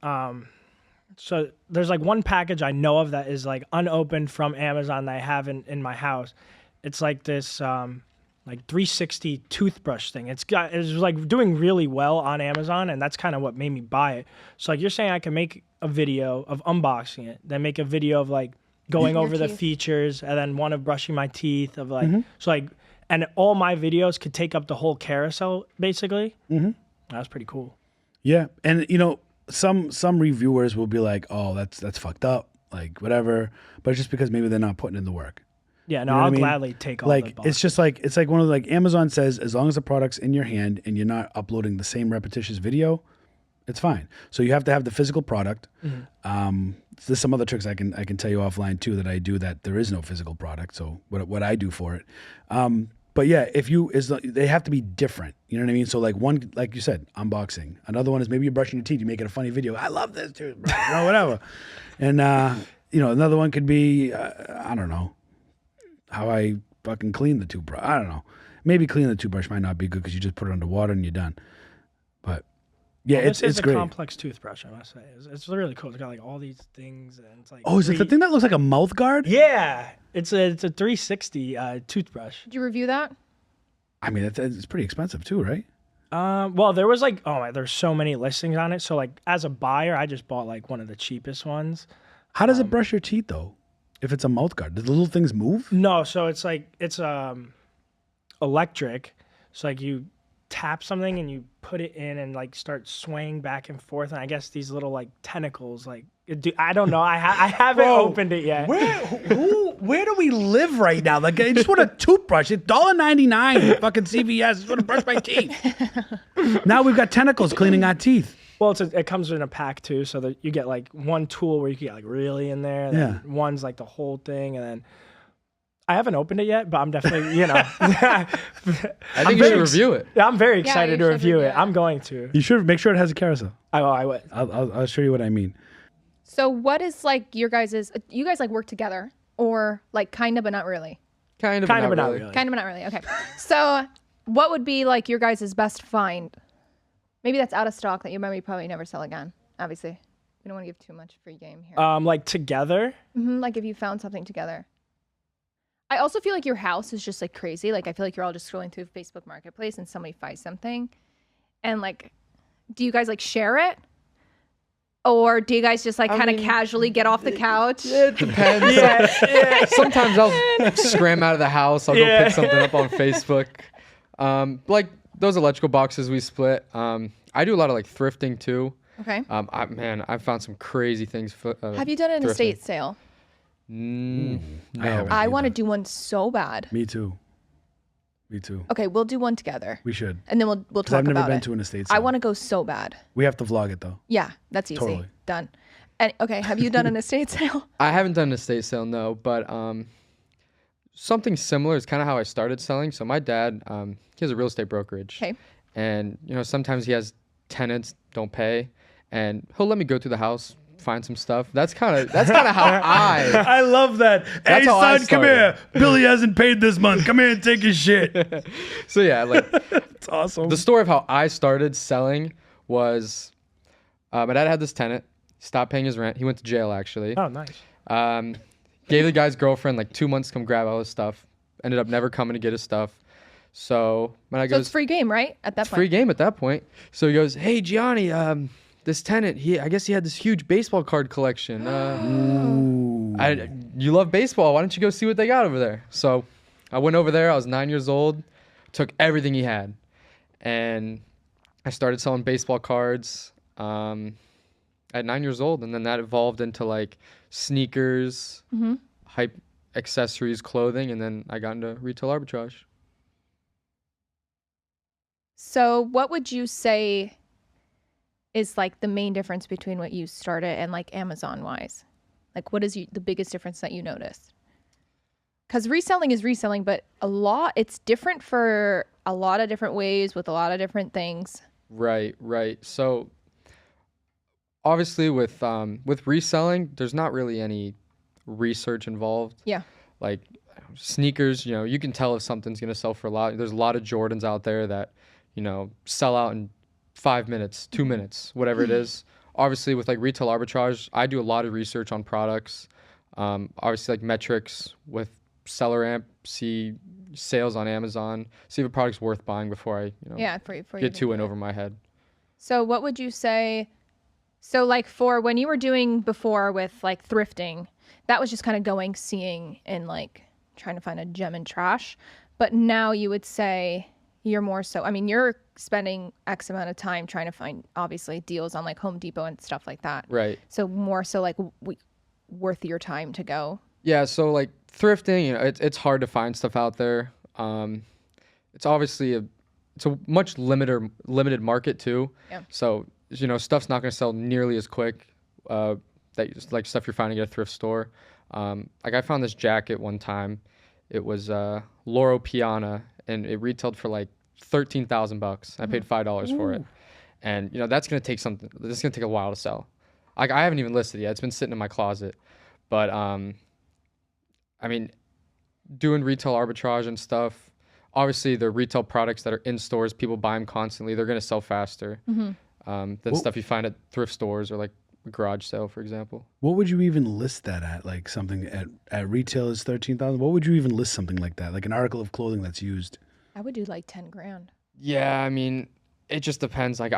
So there's like one package I know of that is like unopened from Amazon that I have in my house. It's like this like 360 toothbrush thing. It's like doing really well on Amazon, and that's kind of what made me buy it. So like you're saying, I can make a video of unboxing it, then make a video of like going over the features, and then one of brushing my teeth of like so like, and all my videos could take up the whole carousel basically. That's pretty cool. Yeah, and you know, some reviewers will be like, "Oh, that's fucked up," like whatever. But it's just because maybe they're not putting in the work. Yeah, no, You know what I'll I mean? gladly take all Like the boxes. it's just like it's like one of the, like Amazon says, as long as the product's in your hand and you're not uploading the same repetitious video, it's fine. So you have to have the physical product. There's some other tricks I can tell you offline too that I do that there is no physical product. So what I do for it. But yeah, they have to be different. You know what I mean? So like one, like you said, unboxing. Another one is maybe you're brushing your teeth. You make it a funny video. I love this too, bro. You know, whatever. And you know, another one could be I don't know, how I fucking clean the toothbrush. I don't know. Maybe cleaning the toothbrush might not be good because you just put it under water and you're done. But yeah, well, it's a great. complex toothbrush, I must say. It's really cool. It's got like all these things, and it's like. Oh, is it the thing that looks like a mouth guard? Yeah, it's a 360 toothbrush. Did you review that? I mean, it's pretty expensive too, right? Well, there was like there's so many listings on it. So like as a buyer, I just bought like one of the cheapest ones. How does it brush your teeth though? If it's a mouth guard, do the little things move? No, so it's like it's electric. So like you tap something and you put it in and like start swaying back and forth, and I guess these little like tentacles like I don't know. I haven't opened it yet. Where do we live right now? Like I just want a toothbrush. It's $1.99. Fucking CVS. I just want to brush my teeth. Now we've got tentacles cleaning our teeth. Well, it comes in a pack too, so that you get like one tool where you can get like really in there, and then one's like the whole thing, and then I haven't opened it yet, but I'm definitely, you know. I think you should review it. Yeah, I'm very excited to review it. it. I'm going to. You should make sure it has a carousel. I would. I'll show you what I mean. So what is like you guys like work together or like kind of but not really? Kind of, but not really. Kind of but not really. Okay. So what would be like your guys' best find? Maybe that's out of stock that you probably never sell again. Obviously, we don't want to give too much free game here. Like together. Like if you found something together. I also feel like your house is just like crazy. Like I feel like you're all just scrolling through Facebook Marketplace and somebody finds something, and like, do you guys like share it, or do you guys just like kind of casually get off the couch? It depends. Yeah. Sometimes I'll scram out of the house. I'll go pick something up on Facebook. Like those electrical boxes we split. I do a lot of like thrifting too. Okay. I found some crazy things. Have you done an estate sale? No. I want to do one so bad. Me too. Okay, we'll do one together. We should. And then we'll talk about it. I've never been to an estate sale. I want to go so bad. We have to vlog it though. Yeah, that's easy. Totally. Done. And okay, have you done an estate sale? I haven't done an estate sale, no, but something similar is kind of how I started selling. So my dad, he has a real estate brokerage. Okay. And, you know, sometimes he has tenants don't pay, and he'll let me go through the house, find some stuff. That's kind of how I love that. Hey, how I son, come here. Billy hasn't paid this month. Come here and take his shit. So yeah, like It's awesome. the story of how I started selling was, my dad had this tenant, stopped paying his rent. He went to jail actually. Oh, nice. Gave the guy's girlfriend like 2 months to come grab all his stuff. Ended up never coming to get his stuff. So when I So goes, it's free game, right? At that it's free point. game at that point. So he goes, "Hey Gianni, this tenant, I guess he had this huge baseball card collection. You love baseball. Why don't you go see what they got over there?" So I went over there. I was 9 years old. Took everything he had, and I started selling baseball cards at 9 years old, and then that evolved into like sneakers, hype accessories, clothing, and then I got into retail arbitrage. So what would you say is like the main difference between what you started and like Amazon wise? Like what is the biggest difference that you noticed? Because reselling is reselling, but it's different for a lot of different ways with a lot of different things. Right. So obviously with reselling, there's not really any research involved. Yeah. Like sneakers, you can tell if something's going to sell for a lot. There's a lot of Jordans out there that, sell out in 5 minutes, 2 minutes, whatever it is. Obviously with like retail arbitrage, I do a lot of research on products. Obviously like metrics with Seller Amp, see sales on Amazon, see if a product's worth buying before I, For get too in over my head. So what would you say? So like for when you were doing before with like thrifting, that was just kind of going, seeing, and like trying to find a gem in trash. But now you would say you're more so, I mean, you're spending X amount of time trying to find obviously deals on like Home Depot and stuff like that. Right. So more so like worth your time to go. Yeah. So like thrifting, it's hard to find stuff out there. It's obviously it's a much limited market too. Yeah. So, stuff's not going to sell nearly as quick, like stuff you're finding at a thrift store. Like I found this jacket one time. It was Loro Piana, and it retailed for like $13,000. I paid $5 for it, and that's gonna take something. This is gonna take a while to sell. Like I haven't even listed it yet. It's been sitting in my closet, but I mean, doing retail arbitrage and stuff. Obviously, the retail products that are in stores, people buy them constantly. They're gonna sell faster than stuff you find at thrift stores or like a garage sale, for example. What would you even list that at? Like something at retail is 13,000. What would you even list something like that? Like an article of clothing that's used. I would do like 10 grand. Yeah, I mean, it just depends. Like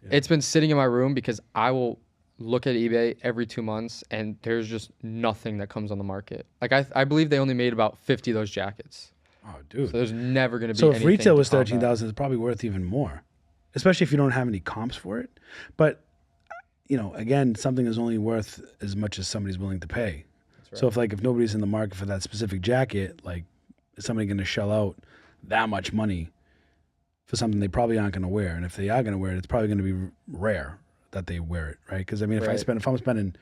it's been sitting in my room because I will look at eBay every 2 months and there's just nothing that comes on the market. Like I believe they only made about 50 of those jackets. Oh, dude. So there's never going to be So if anything retail to was combat. 13,000, it's probably worth even more, especially if you don't have any comps for it. But again, something is only worth as much as somebody's willing to pay. That's right. So if nobody's in the market for that specific jacket, like is somebody going to shell out that much money for something they probably aren't going to wear? And if they are going to wear it, it's probably going to be rare that they wear it, right? Because I mean, if I'm spending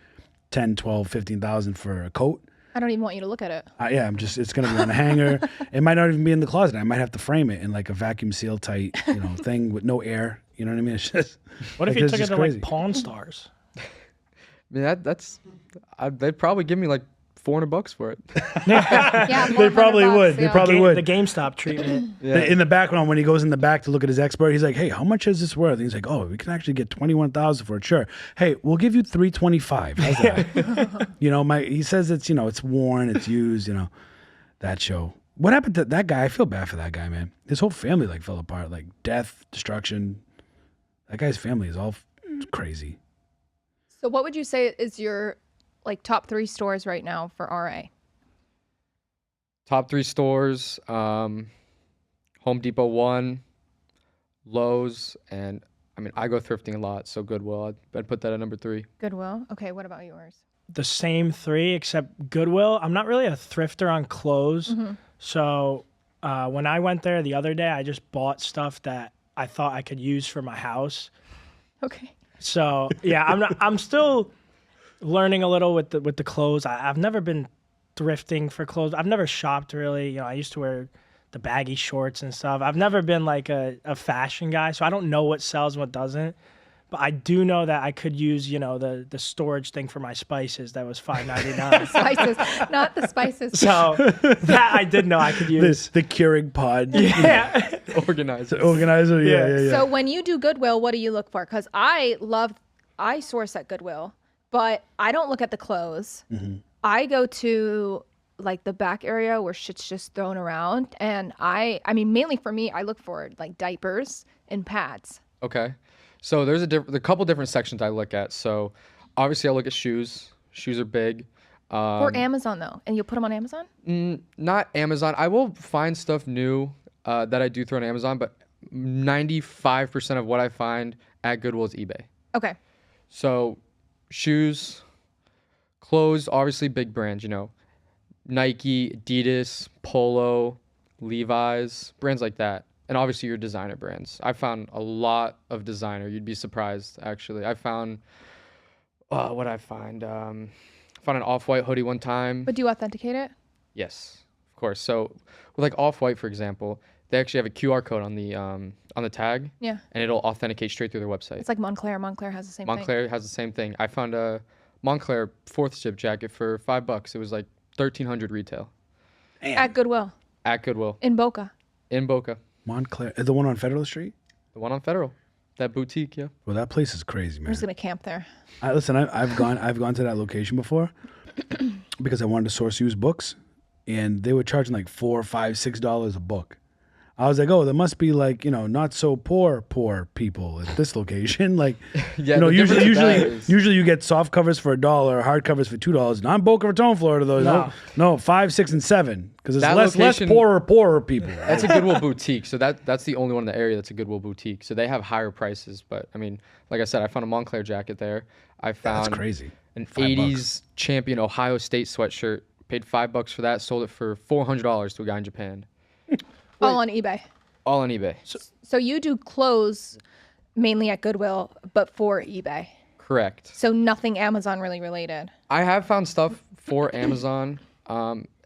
10, 12, 15,000 for a coat, I don't even want you to look at it. it's going to be on a hanger. It might not even be in the closet. I might have to frame it in like a vacuum seal tight, thing with no air. You know what I mean? It's just, What if like, you it's took it just to crazy. like Pawn Stars? I mean, they'd probably give me like $400 for it. Yeah, They probably $100, would. They yeah. probably would. The GameStop treatment. In the background, when he goes in the back to look at his expert, he's like, "Hey, how much is this worth?" And he's like, "Oh, we can actually get 21,000 for it. Sure. Hey, we'll give you 325. How's that?" He says it's it's worn, it's used. That show. What happened to that guy? I feel bad for that guy, man. His whole family like fell apart, like death, destruction. That guy's family is all crazy. So what would you say is your like top 3 stores right now for RA? Top 3 stores, Home Depot 1, Lowe's, and I mean, I go thrifting a lot, so Goodwill. I'd put that at number 3. Goodwill. Okay, what about yours? The same 3 except Goodwill. I'm not really a thrifter on clothes. So when I went there the other day, I just bought stuff that I thought I could use for my house. Okay. So yeah, I'm still learning a little with the clothes. I've never been thrifting for clothes. I've never shopped really. I used to wear the baggy shorts and stuff. I've never been like a fashion guy, so I don't know what sells and what doesn't. But I do know that I could use, the storage thing for my spices that was $5.99. Spices, not the spices. So that I did know I could use. The Keurig pod. Yeah. Organizer. Yeah. So when you do Goodwill, what do you look for? Because I source at Goodwill, but I don't look at the clothes. Mm-hmm. I go to like the back area where shit's just thrown around. And I mean, mainly for me, I look for like diapers and pads. Okay. So there's a couple different sections I look at. So obviously I look at shoes. Shoes are big. For Amazon though, and you'll put them on Amazon? Not Amazon. I will find stuff new that I do throw on Amazon, but 95% of what I find at Goodwill is eBay. Okay. So shoes, clothes, obviously big brands, Nike, Adidas, Polo, Levi's, brands like that. And obviously your designer brands. I found a lot of designer. You'd be surprised, actually. I found, what I find? Found an Off-White hoodie one time. But do you authenticate it? Yes, of course. So with like Off-White, for example, they actually have a QR code on the tag. Yeah. And it'll authenticate straight through their website. It's like Montclair. Montclair has the same thing. Montclair has the same thing. I found a Montclair 4th zip jacket for $5. It was like $1,300 retail. Damn. At Goodwill. At Goodwill. In Boca. In Boca. Montclair, the one on Federal Street? The one on Federal. That boutique, yeah. Well, that place is crazy, I'm man. just gonna camp there. Listen, I've gone to that location before because I wanted to source used books, and they were charging like $4, $5, $6 a book. I was like, oh, there must be like, not so poor people at this location. Like, Yeah, usually you get soft covers for $1, hard covers for $2. Not in Boca Raton, Florida, though. No, 5, 6, and 7 because it's That less location- poorer people. That's a Goodwill boutique. So that's the only one in the area that's a Goodwill boutique. So they have higher prices. But I mean, like I said, I found a Montclair jacket there. I found That's crazy. an $5. 80s champion Ohio State sweatshirt. Paid $5 for that. Sold it for $400 to a guy in Japan. All on eBay. All on eBay. So you do clothes mainly at Goodwill, but for eBay. Correct. So nothing Amazon really related. I have found stuff for Amazon.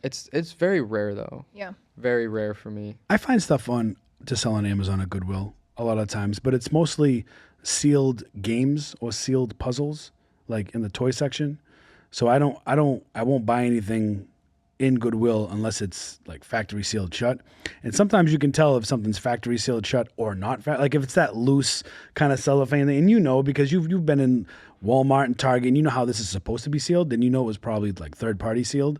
It's very rare though. Yeah. Very rare for me. I find stuff to sell on Amazon at Goodwill a lot of times, but it's mostly sealed games or sealed puzzles, like in the toy section. So I won't buy anything in Goodwill unless it's like factory sealed shut. And sometimes you can tell if something's factory sealed shut or not. Like if it's that loose kind of cellophane thing, and because you've been in Walmart and Target and you know how this is supposed to be sealed, then it was probably like third party sealed.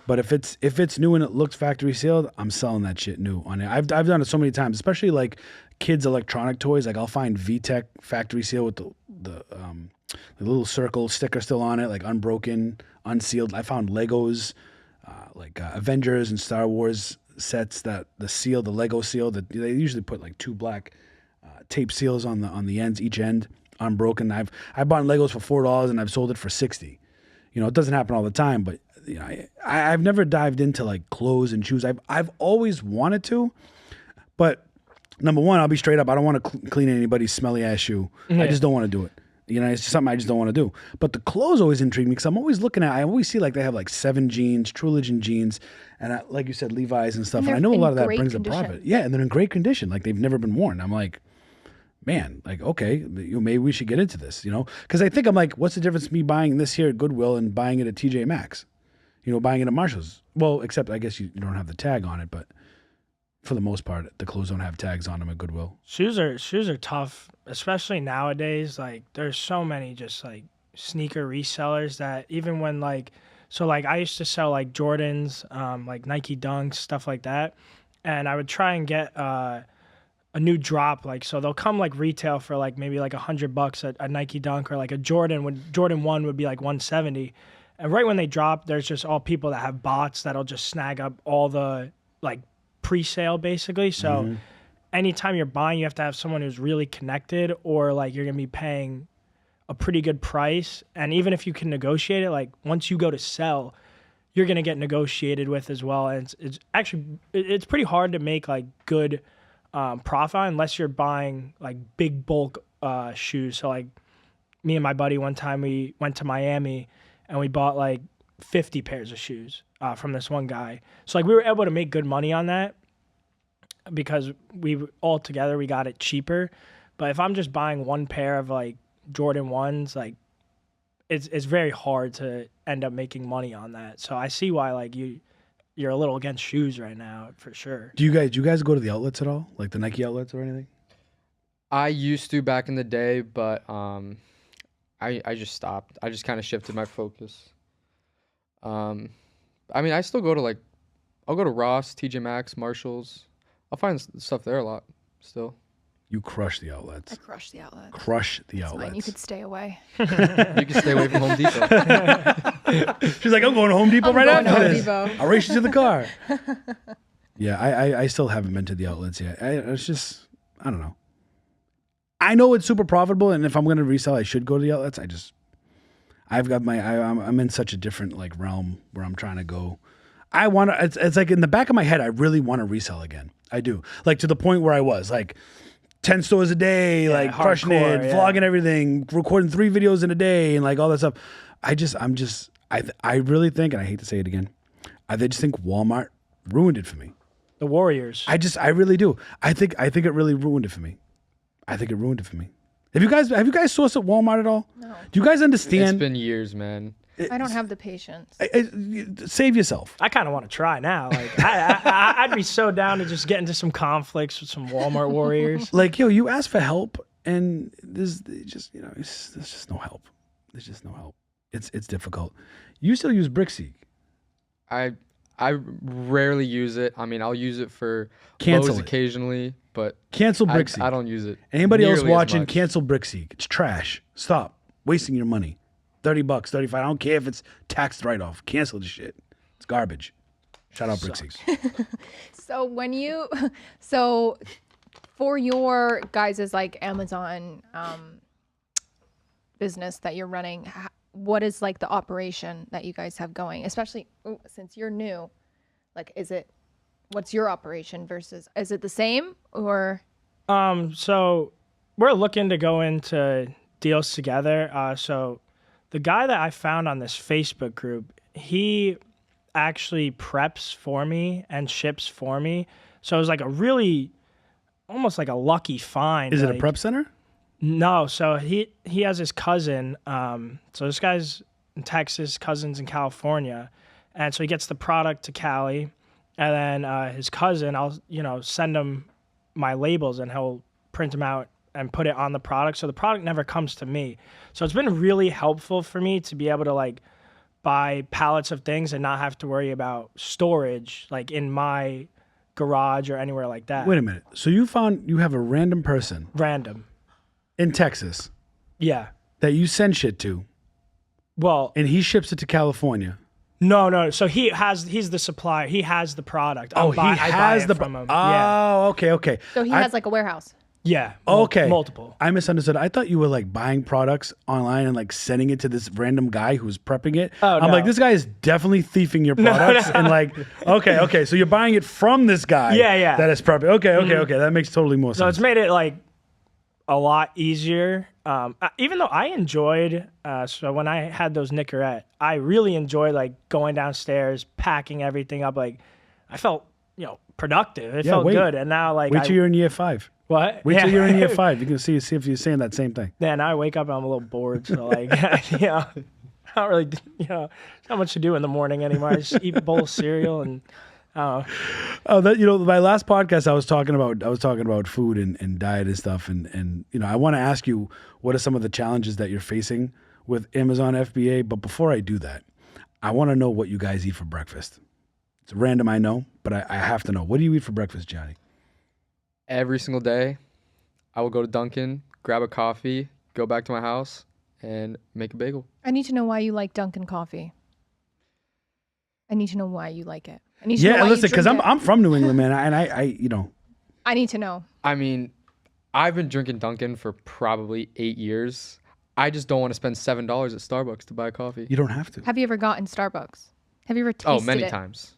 But if it's new and it looks factory sealed, I'm selling that shit new on it. I've done it so many times, especially like kids' electronic toys. Like I'll find VTech factory seal with the little circle sticker still on it, like unbroken, unsealed. I found Legos, Avengers and Star Wars sets that the Lego seal that they usually put like 2 black tape seals on the ends, each end unbroken. I bought Legos for $4 and I've sold it for $60. It doesn't happen all the time, but I've never dived into like clothes and shoes. I've always wanted to, but number one, I'll be straight up. I don't want to clean anybody's smelly ass shoe. Yeah. I just don't want to do it. It's just something I just don't want to do. But the clothes always intrigue me because I'm always I always see like they have like 7 jeans, True Religion jeans, and like you said, Levi's and stuff. And I know a lot of that brings a profit. Yeah, and they're in great condition. Like they've never been worn. I'm like, man, like, okay, maybe we should get into this, Because I think I'm like, what's the difference me buying this here at Goodwill and buying it at TJ Maxx? Buying it at Marshall's. Well, except I guess you don't have the tag on it, but for the most part, the clothes don't have tags on them at Goodwill. Shoes are tough, especially nowadays. Like there's so many just like sneaker resellers that even when I used to sell like Jordans, like Nike Dunks, stuff like that, and I would try and get a new drop. Like so they'll come like retail for like maybe like $100 a Nike Dunk, or like a Jordan 1 would be like $170. And right when they drop, there's just all people that have bots that'll just snag up all the like pre-sale basically. So anytime you're buying, you have to have someone who's really connected, or like you're gonna be paying a pretty good price. And even if you can negotiate it, like once you go to sell, you're gonna get negotiated with as well. And it's actually pretty hard to make like good profit unless you're buying like big bulk shoes. So like me and my buddy, one time we went to Miami and we bought like 50 pairs of shoes from this one guy. So like we were able to make good money on that. because we all together we got it cheaper. But if I'm just buying one pair of like Jordan 1s, like it's very hard to end up making money on that. So I see why like you're a little against shoes right now for sure. Do you guys go to the outlets at all? Like the Nike outlets or anything? I used to back in the day, but I just stopped. I just kind of shifted my focus. I mean, I still go to I'll go to Ross, TJ Maxx, Marshalls. I'll find stuff there a lot still. You crush the outlets. I crush the outlets. Crush the It's outlets. fine. You could stay away. You can stay away from Home Depot. She's like, I'm going to Home Depot right going to after Home this. Depot. I'll race you to the car. Yeah, I still haven't been to the outlets yet. It's just, I don't know. I know it's super profitable, and if I'm going to resell, I should go to the outlets. I'm in such a different like realm where I'm trying to go. I want to, it's like in the back of my head, I really want to resell again. I do. Like to the point where I was like 10 stores a day, like crushing it, vlogging everything, recording 3 videos in a day and like all that stuff. I really think, and I hate to say it again, I just think Walmart ruined it for me. The Warriors. I really do. I think it really ruined it for me. Have you guys sourced at Walmart at all? No. Do you guys understand? It's been years, man. I don't have the patience. Save yourself. I kind of want to try now. Like I'd be so down to just get into some conflicts with some Walmart Warriors. Like, yo, you ask for help, and there's just no help. There's just no help. It's difficult. You still use Brixie. I rarely use it. I mean, I'll use it for Cancel lows it. occasionally, but Cancel Brixie. I don't use it. Anybody else nearly as watching, much. cancel Brixie. It's trash. Stop wasting your money. $30, $35. I don't care if it's taxed write-off. Cancel the shit. It's garbage. Shout out Brixie. So for your guys' like Amazon business that you're running, what is like the operation that you guys have going, especially since you're new? Like, what's your operation versus, is it the same or? So we're looking to go into deals together. So the guy that I found on this Facebook group, he actually preps for me and ships for me. So it was like a really, almost like a lucky find. Is it a like- prep center? No, so he has his cousin. So this guy's in Texas, cousin's in California, and so he gets the product to Cali, and then his cousin, I'll send him my labels, and he'll print them out and put it on the product. So the product never comes to me. So it's been really helpful for me to be able to like buy pallets of things and not have to worry about storage like in my garage or anywhere like that. Wait a minute. So you have a random person Random. in Texas Yeah. that you send shit to, Well, and he ships it to California. No. So he's the supplier. He has the product. I buy it from him. Oh, Yeah. okay. So he has like a warehouse. Yeah. Okay. Multiple. I misunderstood. I thought you were like buying products online and like sending it to this random guy who's prepping it. Oh, I'm no. like, this guy is definitely thieving your products. And like, okay. So you're buying it from this guy. Yeah. That is prepping. Okay. That makes totally more sense. So it's made it like a lot easier. Even though I enjoyed, so when I had those Nicorette, I really enjoyed like going downstairs, packing everything up. Like I felt, productive. It felt good. And now like, wait till you're in year 5. What? Wait till you're in year 5. You can see if you're saying that same thing. Yeah, now I wake up and I'm a little bored. So like, not really, not much to do in the morning anymore. I just eat a bowl of cereal and. Oh, that my last podcast I was talking about food and diet and stuff, and I want to ask you what are some of the challenges that you're facing with Amazon FBA. But before I do that, I want to know what you guys eat for breakfast. It's random, I know, but I have to know. What do you eat for breakfast, Johnny? Every single day, I will go to Dunkin', grab a coffee, go back to my house, and make a bagel. I need to know why you like Dunkin' coffee. I need to know why you like it. I need to know why listen, you because drink I'm from New England, man, and I need to know. I mean, I've been drinking Dunkin' for probably 8 years. I just don't want to spend $7 at Starbucks to buy coffee. you don't have to. Have you ever gotten Starbucks? Have you ever tasted Many it? times.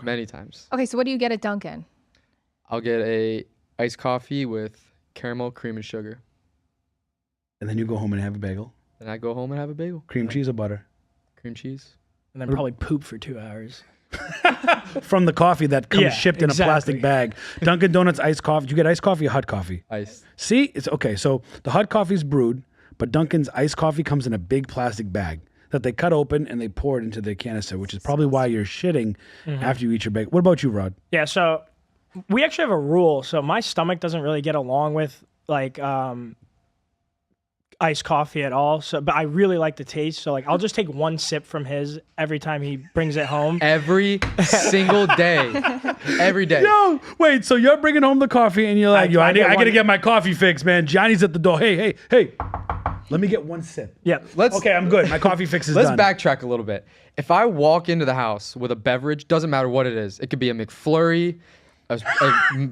Many times. Okay, so what do you get at Dunkin'? I'll get a iced coffee with caramel, cream, and sugar. And then you go home and have a bagel, Then I go home and have a bagel. cream cheese or butter. Cream cheese. And then probably poop for 2 hours. from the coffee that comes Yeah, shipped in a plastic exactly. bag. Dunkin' Donuts iced coffee. You get iced coffee or hot coffee? Ice. See, it's okay. So the hot coffee's brewed, but Dunkin's iced coffee comes in a big plastic bag that they cut open and they pour it into their canister, which is probably why you're shitting after you eat your bag. What about you, Rod? Yeah, so we actually have a rule. So my stomach doesn't really get along with like iced coffee at all. So, but I really like the taste. So like, I'll just take one sip from his every time he brings it home. Every single day. Every day. Yo, wait. So you're bringing home the coffee and you're like, I get gotta one- get my coffee fixed, man. Johnny's at the door. Hey. Let me get one sip. Yeah. Okay, I'm good. My coffee fix is Let's done. backtrack a little bit. If I walk into the house with a beverage, doesn't matter what it is. It could be a McFlurry, a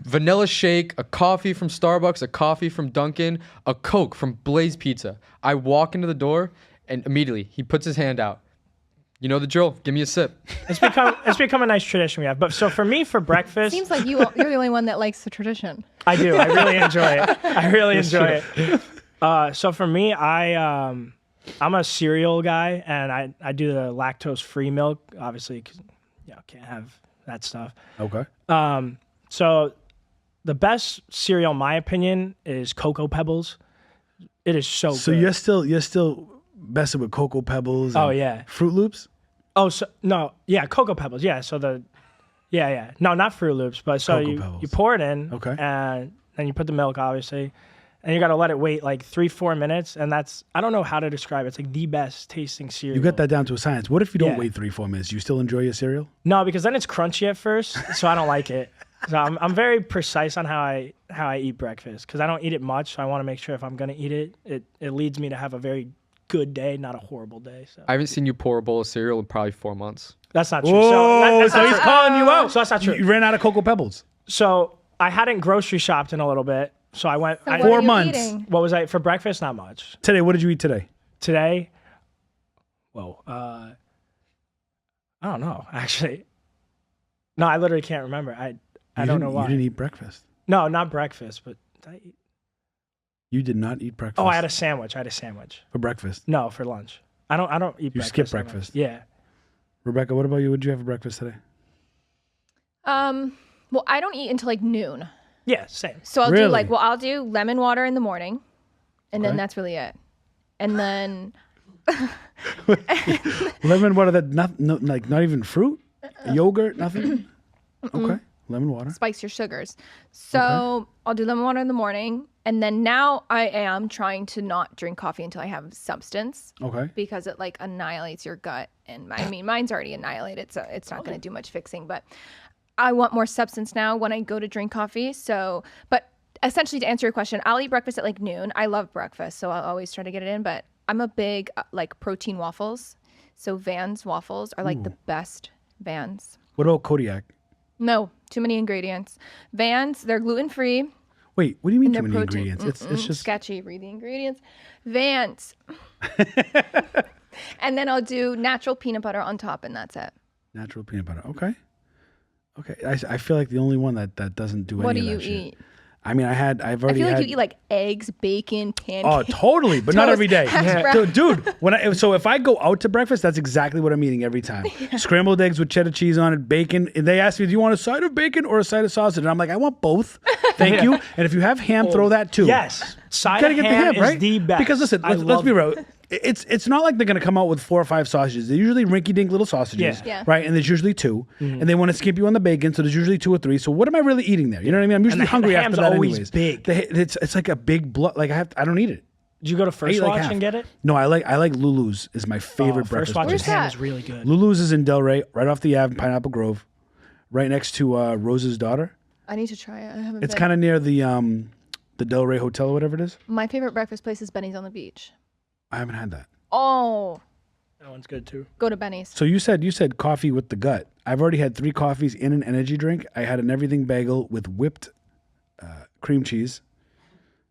vanilla shake, a coffee from Starbucks, a coffee from Dunkin', a Coke from Blaze Pizza. I walk into the door and immediately he puts his hand out. You know the drill. Give me a sip. It's become a nice tradition we have. But so for me, for breakfast, Seems like you're the only one that likes the tradition. I do. I really enjoy it. I really enjoy it. So for me, I'm a cereal guy, and I do the lactose-free milk, obviously, because can't have that stuff. Okay. So the best cereal, in my opinion, is Cocoa Pebbles. It is so So good. you're still messing with Cocoa Pebbles. Oh, and yeah. Fruit Loops. Oh, so no, yeah, Cocoa Pebbles. Yeah, so no, not Fruit Loops, but so Cocoa you Pebbles. pour it in, Okay. and then you put the milk, obviously, and you got to let it wait like 3-4 minutes, and I don't know how to describe it. It's like the best tasting cereal. You got that down to a science. What if you don't Yeah. wait 3-4 minutes? You still enjoy your cereal? No, because then it's crunchy at first, so I don't like it. So I'm very precise on how I eat breakfast because I don't eat it much. So I want to make sure if I'm gonna eat it, it leads me to have a very good day, not a horrible day. So I haven't seen you pour a bowl of cereal in probably 4 months. that's not true. Whoa, that's so not he's true. calling you out. So that's not true. You ran out of Cocoa Pebbles. So I hadn't grocery shopped in a little bit. So I went. So I, what are 4 you months. eating? what was I for breakfast? Not much. Today, what did you eat today? Today, whoa, I don't know actually. No, I literally can't remember. I don't know why. You didn't eat breakfast. No, not breakfast, but did I eat? You did not eat breakfast. Oh, I had a sandwich. for breakfast. No, for lunch. I don't eat You breakfast. skip that much. breakfast. Yeah. Rebecca, what about you? What did you have for breakfast today? Well, I don't eat until like noon. Yeah, same. So I'll Really? do I'll do lemon water in the morning, and Okay. then that's really it. And then Lemon water that not even fruit, yogurt, nothing. Okay, lemon water. spikes your sugars. So I'll do lemon water in the morning, and then now I am trying to not drink coffee until I have substance Okay. because it like annihilates your gut. And I mean, mine's already annihilated, so it's not going to do much fixing. But I want more substance now when I go to drink coffee. So, but essentially to answer your question, I'll eat breakfast at like noon. I love breakfast, so I'll always try to get it in. But I'm a big like protein waffles. So Vans waffles are like the best Vans. What about Kodiak? No, too many ingredients. Vans, they're gluten free. Wait, what do you mean They're too many protein. ingredients? It's just Sketchy. Read the ingredients. Vans. And then I'll do natural peanut butter on top, and that's it. natural peanut butter. Okay. Okay. I feel like the only one that doesn't do What any do of you that shit. eat? I mean, I've I already feel like had. you eat like eggs, bacon, pancakes. Oh, totally, but not Toast, every day. hash brown. Dude, so if I go out to breakfast, that's exactly what I'm eating every time. Scrambled eggs with cheddar cheese on it, bacon. And they ask me, do you want a side of bacon or a side of sausage? And I'm like, I want both. Thank you. And if you have ham, throw that too. Yes. Side Gotta of get the ham ham, right? is the best. Because listen, I let's love be it. real. It's not like they're gonna come out with 4 or 5 sausages. They're usually rinky-dink little sausages, Yeah. Yeah. right? And there's usually 2, and they want to skip you on the bacon, so there's usually 2 or 3. So what am I really eating there? You know what I mean? I'm usually the hungry ham's after that, always anyways. big. It's like a big blood. Like I don't eat it. Did you go to First eat like Watch half. and get it? No, I like Lulu's is my favorite First breakfast Watch's place. Where's ham that? is really good. Lulu's is in Delray, right off the Ave, in Pineapple Grove, right next to Rose's Daughter. I need to try it. I haven't It's been. kind of near the Delray Hotel or whatever it is. My favorite breakfast place is Benny's on the beach. I haven't had that. Oh, That one's good too. go to Benny's. So you said coffee with the gut. I've already had 3 coffees in an energy drink. I had an everything bagel with whipped cream cheese.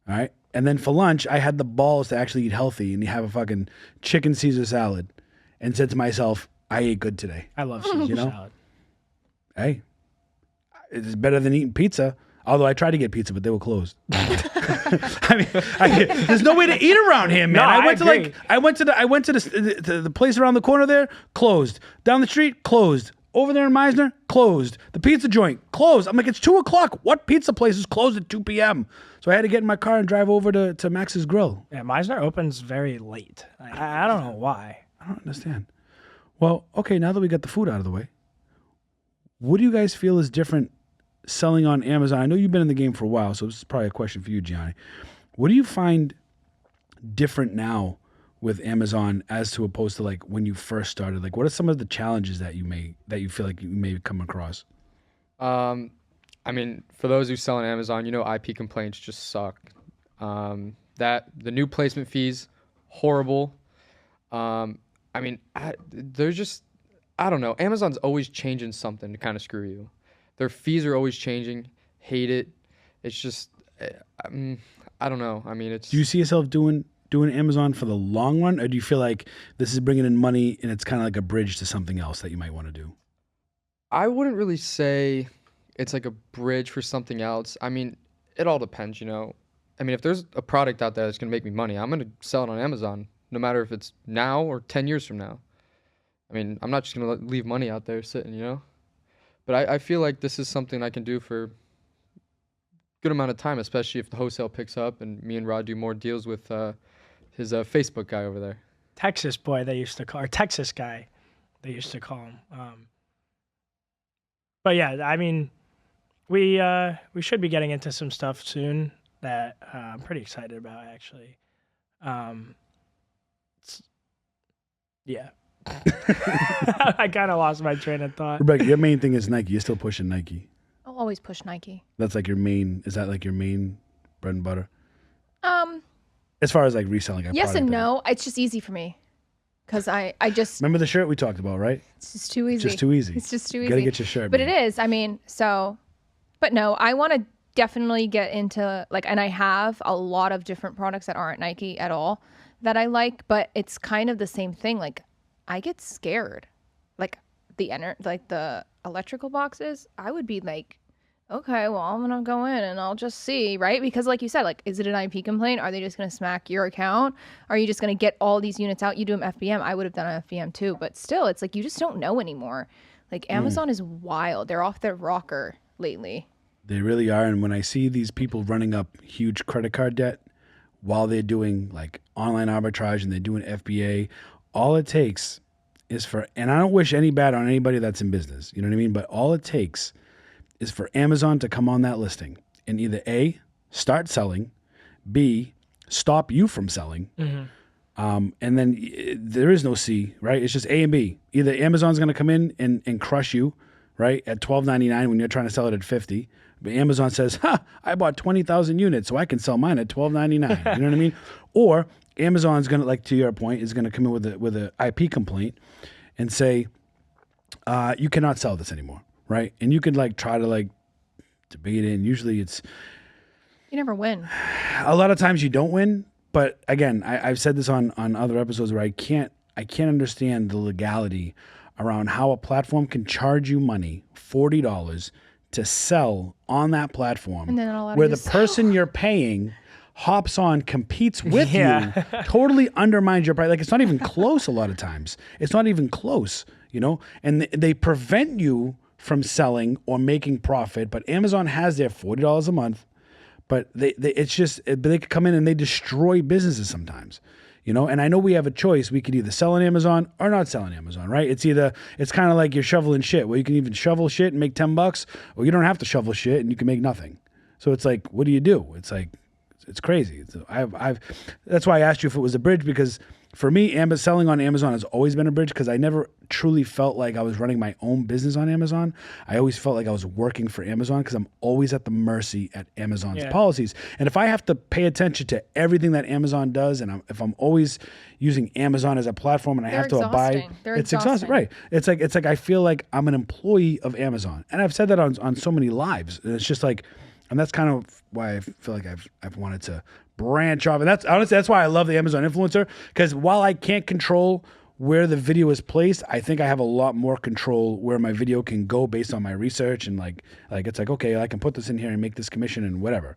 All right. And then for lunch, I had the balls to actually eat healthy and have a fucking chicken Caesar salad and said to myself, I ate good today. I love Caesar know? salad. Hey, it's better than eating pizza. Although I tried to get pizza, but they were closed. I mean, there's no way to eat around here, man. No, I I went agree. to the place around the corner there, closed. Down the street, closed. over there in Meisner, closed. The pizza joint, closed. I'm like, it's 2 o'clock. What pizza place is closed at 2 p.m.? So I had to get in my car and drive over to Max's Grill. Yeah, Meisner opens very late. I don't know why. I don't understand. Well, okay, now that we got the food out of the way, what do you guys feel is different selling on Amazon? I know you've been in the game for a while, so this is probably a question for you, Gianni. What do you find different now with Amazon as to opposed to like when you first started? Like, what are some of the challenges that you feel like you may come across? I mean, for those who sell on Amazon, IP complaints just suck. That the new placement fees, horrible. I mean, there's just, I don't know. Amazon's always changing something to kind of screw you. Their fees are always changing. Hate it. It's just, I don't know. I mean, it's. Do you see yourself doing Amazon for the long run, or do you feel like this is bringing in money and it's kind of like a bridge to something else that you might want to do? I wouldn't really say it's like a bridge for something else. I mean, it all depends, I mean, if there's a product out there that's going to make me money, I'm going to sell it on Amazon, no matter if it's now or 10 years from now. I mean, I'm not just going to leave money out there sitting, But I feel like this is something I can do for a good amount of time, especially if the wholesale picks up and me and Rod do more deals with his Facebook guy over there. Texas boy, they used to call, or Texas guy, they used to call him. But yeah, I mean, we should be getting into some stuff soon that I'm pretty excited about, actually. Yeah. I kind of lost my train of thought. Rebecca, your main thing is Nike. You're still pushing Nike. I'll always push Nike. That's like your main. Is that like your main bread and butter? As far as like reselling, yes and no. It's just easy for me because I just remember the shirt we talked about, right? It's just too easy. Just too easy. It's just too easy. You gotta get your shirt. But man. it is. I mean, but no, I want to definitely get into and I have a lot of different products that aren't Nike at all that I like, but it's kind of the same thing. Like, I get scared. Like the electrical boxes, I would be like, okay, well, I'm gonna go in and I'll just see, right? Because like you said, like, is it an IP complaint? Are they just gonna smack your account? Are you just gonna get all these units out? You do them FBM. I would have done an FBM too, but still, it's like you just don't know anymore. Like, Amazon is wild. They're off their rocker lately. They really are. And when I see these people running up huge credit card debt while they're doing like online arbitrage and they're doing FBA, all it takes is and I don't wish any bad on anybody that's in business, you know what I mean? But all it takes is for Amazon to come on that listing and either A, start selling, B, stop you from selling. Mm-hmm. And then there is no C, right? It's just A and B. Either Amazon's going to come in and crush you, right, at $12.99 when you're trying to sell it at $50. But Amazon says, I bought 20,000 units, so I can sell mine at $12.99. You know what I mean? Or Amazon's going to, like to your point, is going to come in with a IP complaint and say, you cannot sell this anymore, right? And you could like try to like debate it, and usually it's... You never win. A lot of times you don't win, but again, I've said this on other episodes where I can't understand the legality around how a platform can charge you money, $40, to sell on that platform, and then where the person you're paying hops on, competes with you, totally undermines your price. Like, it's not even close a lot of times. It's not even close, and they prevent you from selling or making profit, but Amazon has their $40 a month, but they could come in and they destroy businesses sometimes. And I know we have a choice. We could either sell on Amazon or not sell on Amazon, right? It's kind of like you're shoveling shit. Well, you can even shovel shit and make $10, or you don't have to shovel shit and you can make nothing. So it's like, what do you do? It's like, it's crazy. That's why I asked you if it was a bridge, because for me, selling on Amazon has always been a bridge, because I never truly felt like I was running my own business on Amazon. I always felt like I was working for Amazon, because I'm always at the mercy at Amazon's policies. And if I have to pay attention to everything that Amazon does, and if I'm always using Amazon as a platform and I have to abide, it's exhausting, right? It's like I feel like I'm an employee of Amazon, and I've said that on so many lives. And it's just like, and that's kind of why I feel like I've wanted to branch off. And that's honestly, that's why I love the Amazon influencer, because while I can't control where the video is placed, I think I have a lot more control where my video can go based on my research, and like it's like, okay, I can put this in here and make this commission and whatever.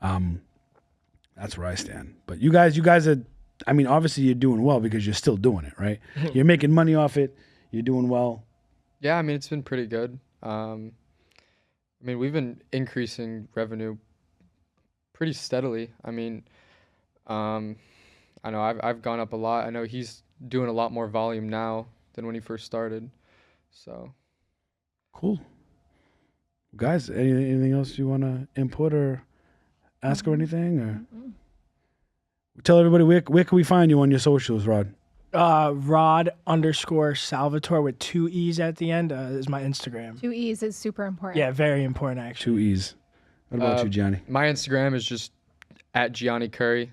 That's where I stand. But you guys are, I mean, obviously you're doing well because you're still doing it, right? You're making money off it. You're doing well. Yeah, I mean, it's been pretty good. I mean, we've been increasing revenue pretty steadily. I mean, I know I've gone up a lot. I know he's doing a lot more volume now than when he first started. So Cool. Guys, anything else you want to input or ask or anything? Or tell everybody where can we find you on your socials, Rod? Rod_Salvatore with 2 E's at the end is my Instagram. 2 E's is super important. Yeah, very important actually. 2 E's. What about you, Gianni? my Instagram is just at Gianni Curri.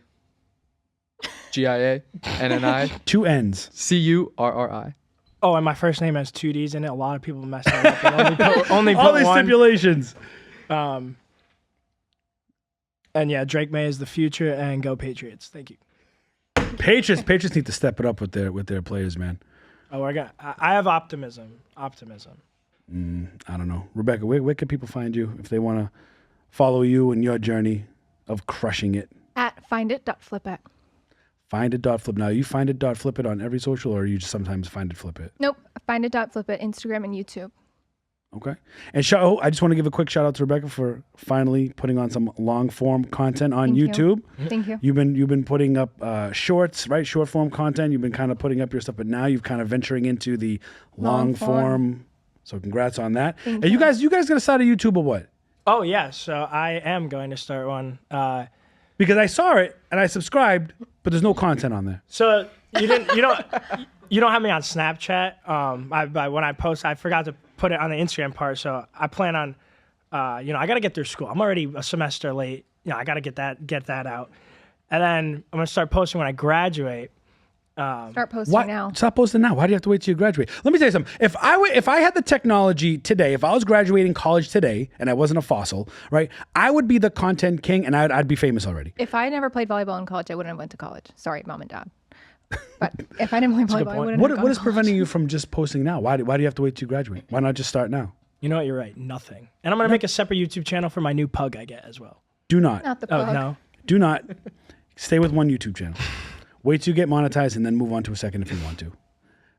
GIANNI 2 N's. CURRI. Oh, and my first name has 2 D's in it. A lot of people mess that up. And only put All these one. stipulations. And yeah, Drake May is the future, and go Patriots. Thank you. Patriots need to step it up with their players, man. Oh, I have optimism. I don't know. Rebecca, where can people find you if they want to follow you in your journey of crushing it? At findit.flipit. Findit.flip. Now, you findit.flipit on every social, or you just sometimes find it flip it? Nope. Findit.flipit, Instagram and YouTube. Okay. And I just want to give a quick shout out to Rebecca for finally putting on some long form content on Thank you. YouTube. Thank you. You've been putting up shorts, right? Short form content. You've been kind of putting up your stuff, but now you've kind of venturing into the long form. So congrats on that. Thank And you. you guys gonna start a YouTube or what? Oh yeah, so I am going to start one. Because I saw it and I subscribed, but there's no content on there. So you don't have me on Snapchat. When I post, I forgot to put it on the Instagram part. So I plan on, I got to get through school. I'm already a semester late. I got to get that out, and then I'm gonna start posting when I graduate. Start posting Why? now. Stop posting now. Why do you have to wait till you graduate? Let me tell you something. If I had the technology today, if I was graduating college today and I wasn't a fossil, right, I would be the content king and I'd be famous already. If I never played volleyball in college, I wouldn't have went to college. Sorry, mom and dad. But if I didn't play volleyball, I wouldn't have gone What is to college. preventing you from just posting now? Why do you have to wait till you graduate? Why not just start now? You know what? You're right. Nothing. And I'm gonna make a separate YouTube channel for my new pug I get as well. Do not. Not the Oh plug. no. Do not. Stay with one YouTube channel. Wait till you get monetized and then move on to a second if you want to.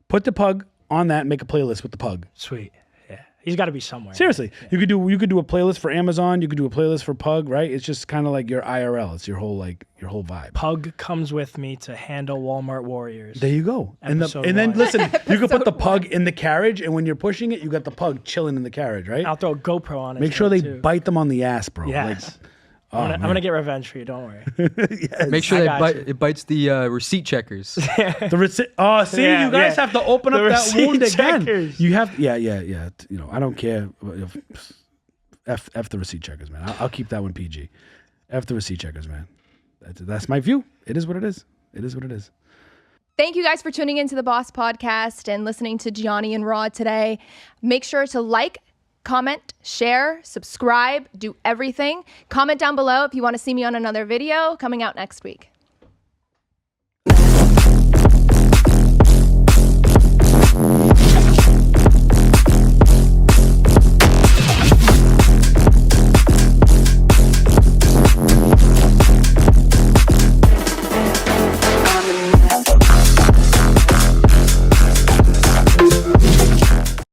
Put the pug on that and make a playlist with the pug. Sweet. Yeah. He's got to be somewhere. Seriously, you could do a playlist for Amazon. You could do a playlist for Pug, right? It's just kind of like your IRL. It's your whole vibe. Pug comes with me to handle Walmart Warriors. There you go. And Episode then one. listen, you can put the pug in the carriage, and when you're pushing it, you got the pug chilling in the carriage, right? I'll throw a GoPro on it. Make sure they too. bite them on the ass, bro. Yes. Like, I'm gonna get revenge for you. Don't worry. yes. Make sure I that got you. it bites the receipt checkers. The receipt. Oh, see, Yeah, you guys yeah. have to open The up that wound receipt again. checkers. You have, yeah. You know, I don't care. F the receipt checkers, man. I'll keep that one PG. F the receipt checkers, man. That's my view. It is what it is. It is what it is. Thank you guys for tuning into the Boss Podcast and listening to Gianni and Rod today. Make sure to like, comment, share, subscribe, do everything. Comment down below if you want to see me on another video coming out next week.